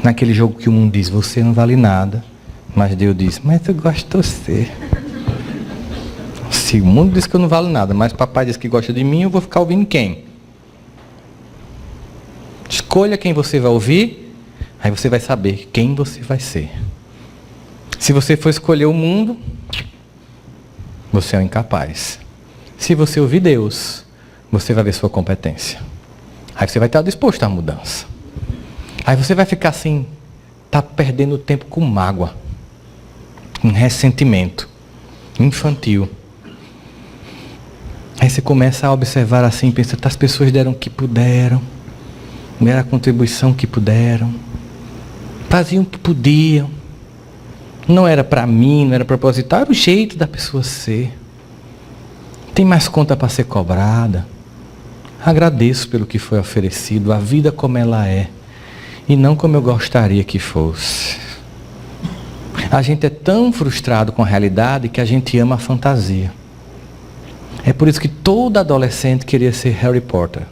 Naquele jogo que o mundo diz, você não vale nada, mas Deus diz, mas eu gosto de você. Se o mundo diz que eu não valo nada, mas papai diz que gosta de mim, eu vou ficar ouvindo quem? Escolha quem você vai ouvir, aí você vai saber quem você vai ser. Se você for escolher o mundo, você é um incapaz. Se você ouvir Deus, você vai ver sua competência. Aí você vai estar disposto à mudança. Aí você vai ficar assim, tá perdendo tempo com mágoa, com ressentimento infantil. Aí você começa a observar assim, pensa, as pessoas deram o que puderam, deram a contribuição que puderam, faziam o que podiam. Não era para mim, não era proposital, era o jeito da pessoa ser. Tem mais conta para ser cobrada. Agradeço pelo que foi oferecido, a vida como ela é, e não como eu gostaria que fosse. A gente é tão frustrado com a realidade que a gente ama a fantasia. É por isso que todo adolescente queria ser Harry Potter.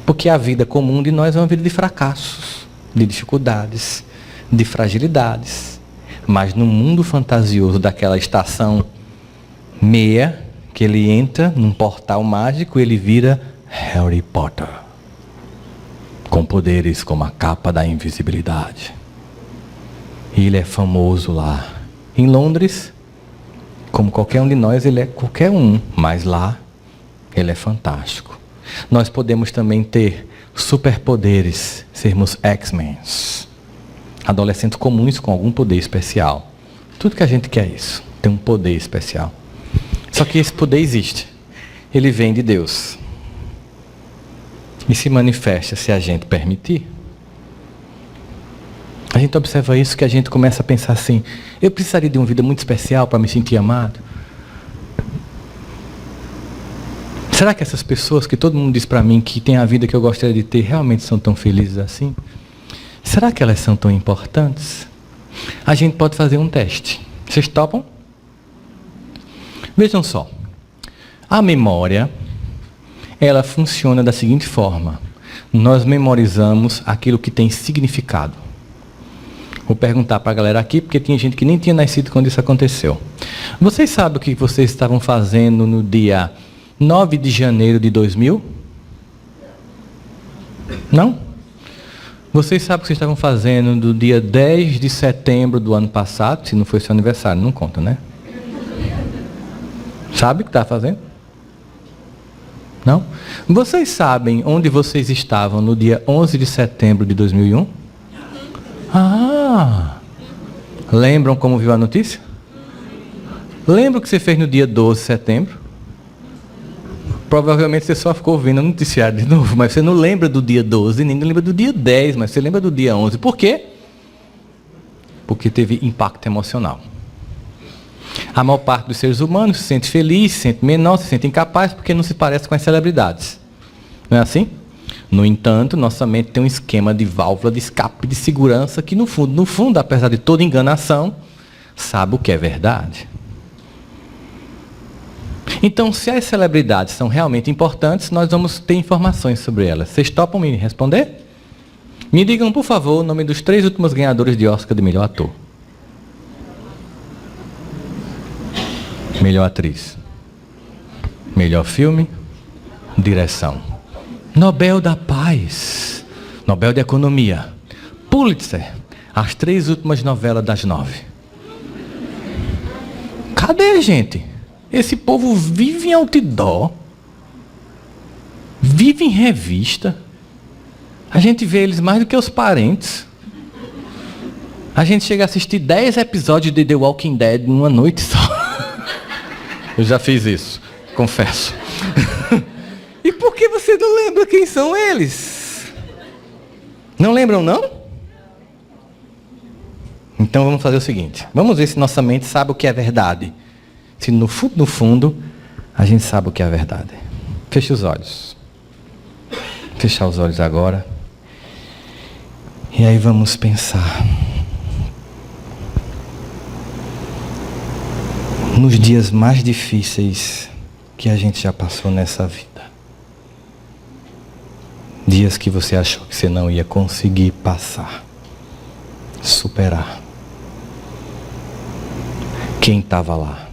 Porque a vida comum de nós é uma vida de fracassos, de dificuldades, de fragilidades. Mas no mundo fantasioso daquela estação meia, que ele entra num portal mágico, ele vira Harry Potter. Com poderes como a capa da invisibilidade. E ele é famoso lá. Em Londres, Como qualquer um de nós, ele é qualquer um, mas lá, ele é fantástico. Nós podemos também ter superpoderes, sermos X-Men, adolescentes comuns com algum poder especial. Tudo que a gente quer é isso, ter um poder especial. Só que esse poder existe. Ele vem de Deus. E se manifesta se a gente permitir. A gente observa isso que a gente começa a pensar assim, eu precisaria de uma vida muito especial para me sentir amado? Será que essas pessoas que todo mundo diz para mim que tem a vida que eu gostaria de ter, realmente são tão felizes assim? Será que elas são tão importantes? A gente pode fazer um teste. Vocês topam? Vejam só. A memória, ela funciona da seguinte forma. Nós memorizamos aquilo que tem significado. Vou perguntar para a galera aqui, porque tinha gente que nem tinha nascido quando isso aconteceu. Vocês sabem o que vocês estavam fazendo no dia 9 de janeiro de 2000? Não? Vocês sabem o que vocês estavam fazendo no dia 10 de setembro do ano passado? Se não foi seu aniversário, não conta, né? Sabe o que está fazendo? Não? Vocês sabem onde vocês estavam no dia 11 de setembro de 2001? Ah! Lembram como viu a notícia? Lembra o que você fez no dia 12 de setembro? Provavelmente você só ficou ouvindo o noticiário de novo, mas você não lembra do dia 12, nem lembra do dia 10, mas você lembra do dia 11. Por quê? Porque teve impacto emocional. A maior parte dos seres humanos se sente feliz, se sente menor, se sente incapaz, porque não se parece com as celebridades. Não é assim? No entanto, nossa mente tem um esquema de válvula de escape de segurança que, no fundo, apesar de toda enganação, sabe o que é verdade. Então, se as celebridades são realmente importantes, nós vamos ter informações sobre elas. Vocês topam me responder? Me digam, por favor, o nome dos 3 últimos ganhadores de Oscar de melhor ator. Melhor atriz. Melhor filme. Direção. Nobel da Paz. Nobel de Economia. Pulitzer. As 3 últimas novelas das 9. Cadê, gente? Esse povo vive em outdoor. Vive em revista. A gente vê eles mais do que os parentes. A gente chega a assistir 10 episódios de The Walking Dead em uma noite só. Eu já fiz isso, confesso. E por que você não lembra quem são eles? Não lembram, não? Então vamos fazer o seguinte. Vamos ver se nossa mente sabe o que é verdade. Se no fundo, a gente sabe o que é a verdade. Feche os olhos. Fechar os olhos agora. E aí vamos pensar. Nos dias mais difíceis que a gente já passou nessa vida. Dias que você achou que você não ia conseguir passar. Superar. Quem estava lá?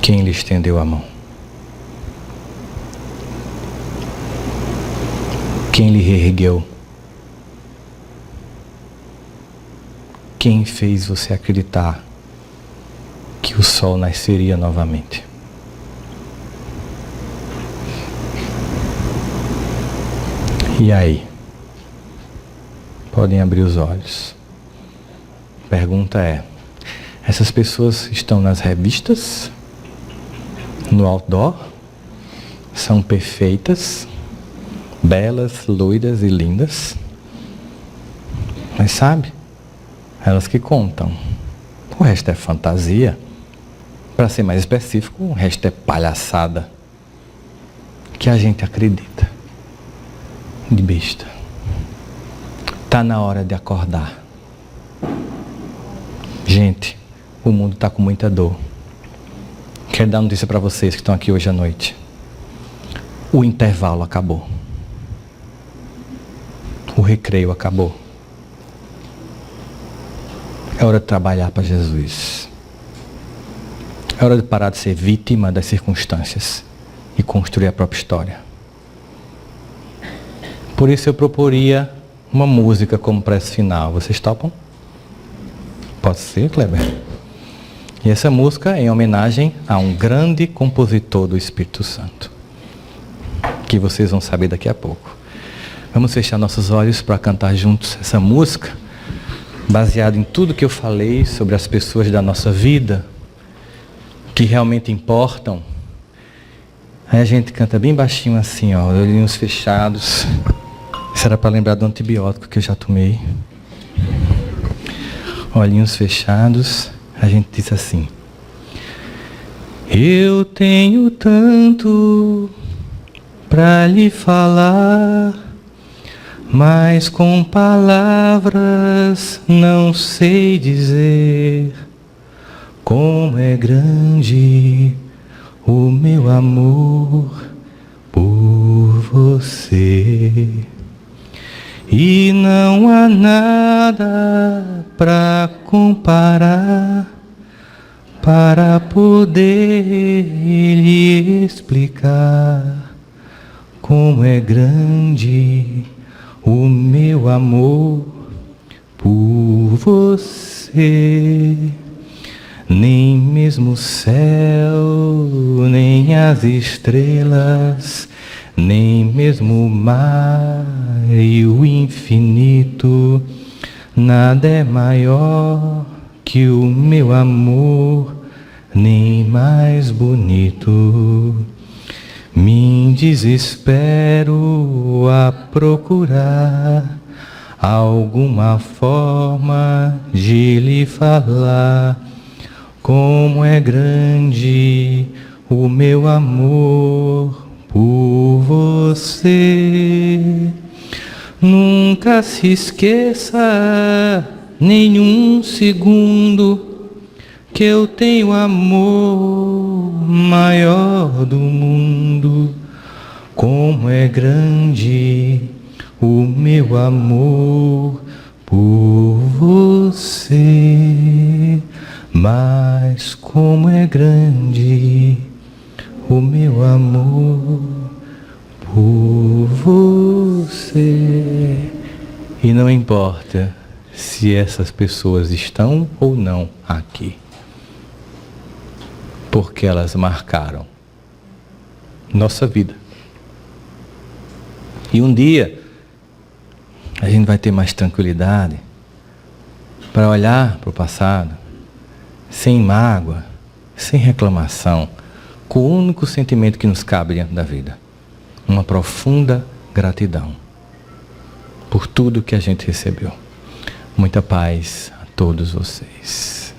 Quem lhe estendeu a mão? Quem lhe reergueu? Quem fez você acreditar que o sol nasceria novamente? E aí? Podem abrir os olhos. Pergunta é: essas pessoas estão nas revistas? No outdoor? São perfeitas? Belas, loiras e lindas? Mas sabe? Elas que contam. O resto é fantasia. Para ser mais específico, o resto é palhaçada. Que a gente acredita. De besta. Tá na hora de acordar. Gente, o mundo está com muita dor. Quero dar notícia para vocês que estão aqui hoje à noite. O intervalo acabou. O recreio acabou. É hora de trabalhar para Jesus. É hora de parar de ser vítima das circunstâncias e construir a própria história. Por isso eu proporia uma música como prece final. Vocês topam? Pode ser, Kleber? E essa música é em homenagem a um grande compositor do Espírito Santo, que vocês vão saber daqui a pouco. Vamos fechar nossos olhos para cantar juntos essa música, baseado em tudo que eu falei sobre as pessoas da nossa vida, que realmente importam. Aí a gente canta bem baixinho assim, ó, olhinhos fechados. Isso era para lembrar do antibiótico que eu já tomei. Olhinhos fechados, a gente diz assim: eu tenho tanto para lhe falar, mas com palavras não sei dizer como é grande o meu amor por você. E não há nada para comparar, para poder lhe explicar como é grande o meu amor por você. Nem mesmo o céu, nem as estrelas, nem mesmo o mar e o infinito, nada é maior que o meu amor, nem mais bonito. Me desespero a procurar alguma forma de lhe falar como é grande o meu amor por você. Nunca se esqueça, nenhum segundo, que eu tenho amor maior do mundo. Como é grande o meu amor por você. Mas como é grande o meu amor por você. E não importa se essas pessoas estão ou não aqui, porque elas marcaram nossa vida. E um dia a gente vai ter mais tranquilidade para olhar para o passado sem mágoa, sem reclamação, com o único sentimento que nos cabe diante da vida: uma profunda gratidão por tudo que a gente recebeu. Muita paz a todos vocês.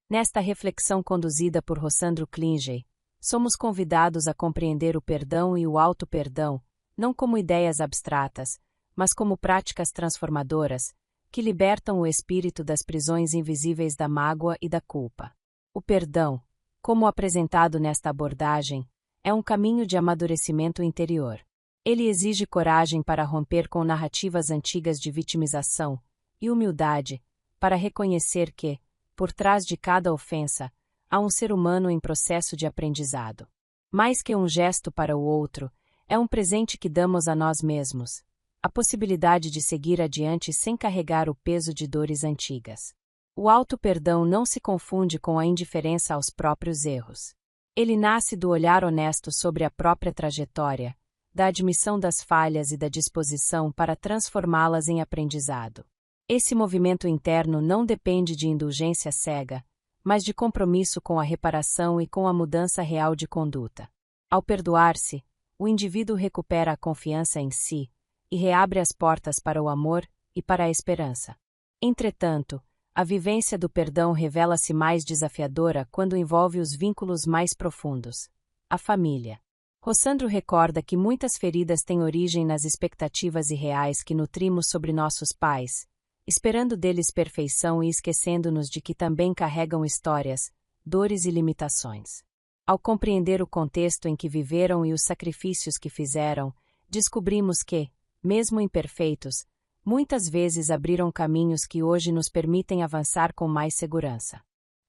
Nesta reflexão conduzida por Rossandro Klinge, somos convidados a compreender o perdão e o auto-perdão, não como ideias abstratas, mas como práticas transformadoras, que libertam o espírito das prisões invisíveis da mágoa e da culpa. O perdão, como apresentado nesta abordagem, é um caminho de amadurecimento interior. Ele exige coragem para romper com narrativas antigas de vitimização e humildade para reconhecer que, por trás de cada ofensa, há um ser humano em processo de aprendizado. Mais que um gesto para o outro, é um presente que damos a nós mesmos: a possibilidade de seguir adiante sem carregar o peso de dores antigas. O auto-perdão não se confunde com a indiferença aos próprios erros. Ele nasce do olhar honesto sobre a própria trajetória, da admissão das falhas e da disposição para transformá-las em aprendizado. Esse movimento interno não depende de indulgência cega, mas de compromisso com a reparação e com a mudança real de conduta. Ao perdoar-se, o indivíduo recupera a confiança em si e reabre as portas para o amor e para a esperança. Entretanto, a vivência do perdão revela-se mais desafiadora quando envolve os vínculos mais profundos: a família. Rossandro recorda que muitas feridas têm origem nas expectativas irreais que nutrimos sobre nossos pais, esperando deles perfeição e esquecendo-nos de que também carregam histórias, dores e limitações. Ao compreender o contexto em que viveram e os sacrifícios que fizeram, descobrimos que, mesmo imperfeitos, muitas vezes abriram caminhos que hoje nos permitem avançar com mais segurança.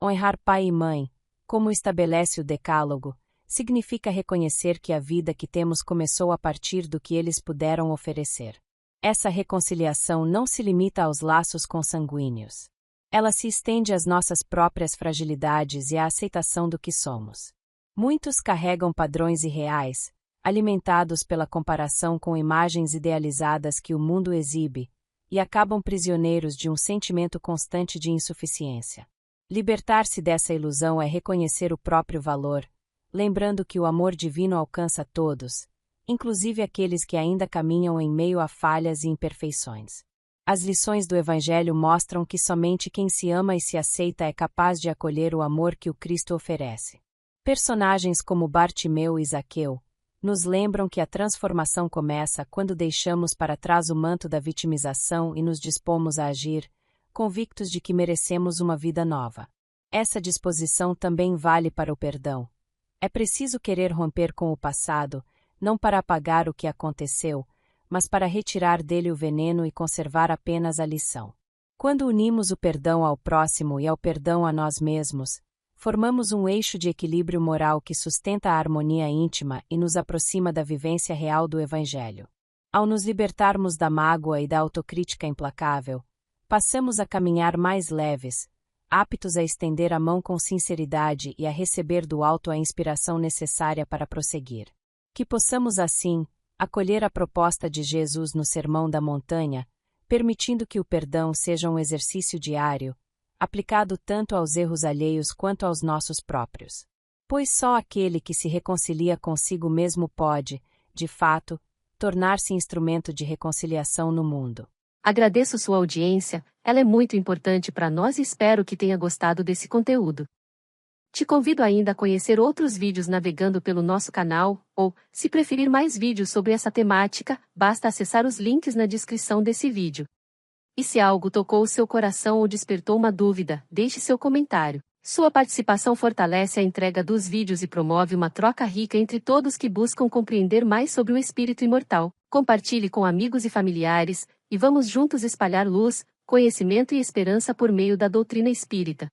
Honrar pai e mãe, como estabelece o Decálogo, significa reconhecer que a vida que temos começou a partir do que eles puderam oferecer. Essa reconciliação não se limita aos laços consanguíneos. Ela se estende às nossas próprias fragilidades e à aceitação do que somos. Muitos carregam padrões irreais, alimentados pela comparação com imagens idealizadas que o mundo exibe, e acabam prisioneiros de um sentimento constante de insuficiência. Libertar-se dessa ilusão é reconhecer o próprio valor, lembrando que o amor divino alcança todos, inclusive aqueles que ainda caminham em meio a falhas e imperfeições. As lições do Evangelho mostram que somente quem se ama e se aceita é capaz de acolher o amor que o Cristo oferece. Personagens como Bartimeu e Zaqueu nos lembram que a transformação começa quando deixamos para trás o manto da vitimização e nos dispomos a agir, convictos de que merecemos uma vida nova. Essa disposição também vale para o perdão. É preciso querer romper com o passado, não para apagar o que aconteceu, mas para retirar dele o veneno e conservar apenas a lição. Quando unimos o perdão ao próximo e ao perdão a nós mesmos, formamos um eixo de equilíbrio moral que sustenta a harmonia íntima e nos aproxima da vivência real do Evangelho. Ao nos libertarmos da mágoa e da autocrítica implacável, passamos a caminhar mais leves, aptos a estender a mão com sinceridade e a receber do alto a inspiração necessária para prosseguir. Que possamos, assim, acolher a proposta de Jesus no Sermão da Montanha, permitindo que o perdão seja um exercício diário, aplicado tanto aos erros alheios quanto aos nossos próprios. Pois só aquele que se reconcilia consigo mesmo pode, de fato, tornar-se instrumento de reconciliação no mundo. Agradeço sua audiência, ela é muito importante para nós e espero que tenha gostado desse conteúdo. Te convido ainda a conhecer outros vídeos navegando pelo nosso canal, ou, se preferir mais vídeos sobre essa temática, basta acessar os links na descrição desse vídeo. E se algo tocou o seu coração ou despertou uma dúvida, deixe seu comentário. Sua participação fortalece a entrega dos vídeos e promove uma troca rica entre todos que buscam compreender mais sobre o espírito imortal. Compartilhe com amigos e familiares, e vamos juntos espalhar luz, conhecimento e esperança por meio da doutrina espírita.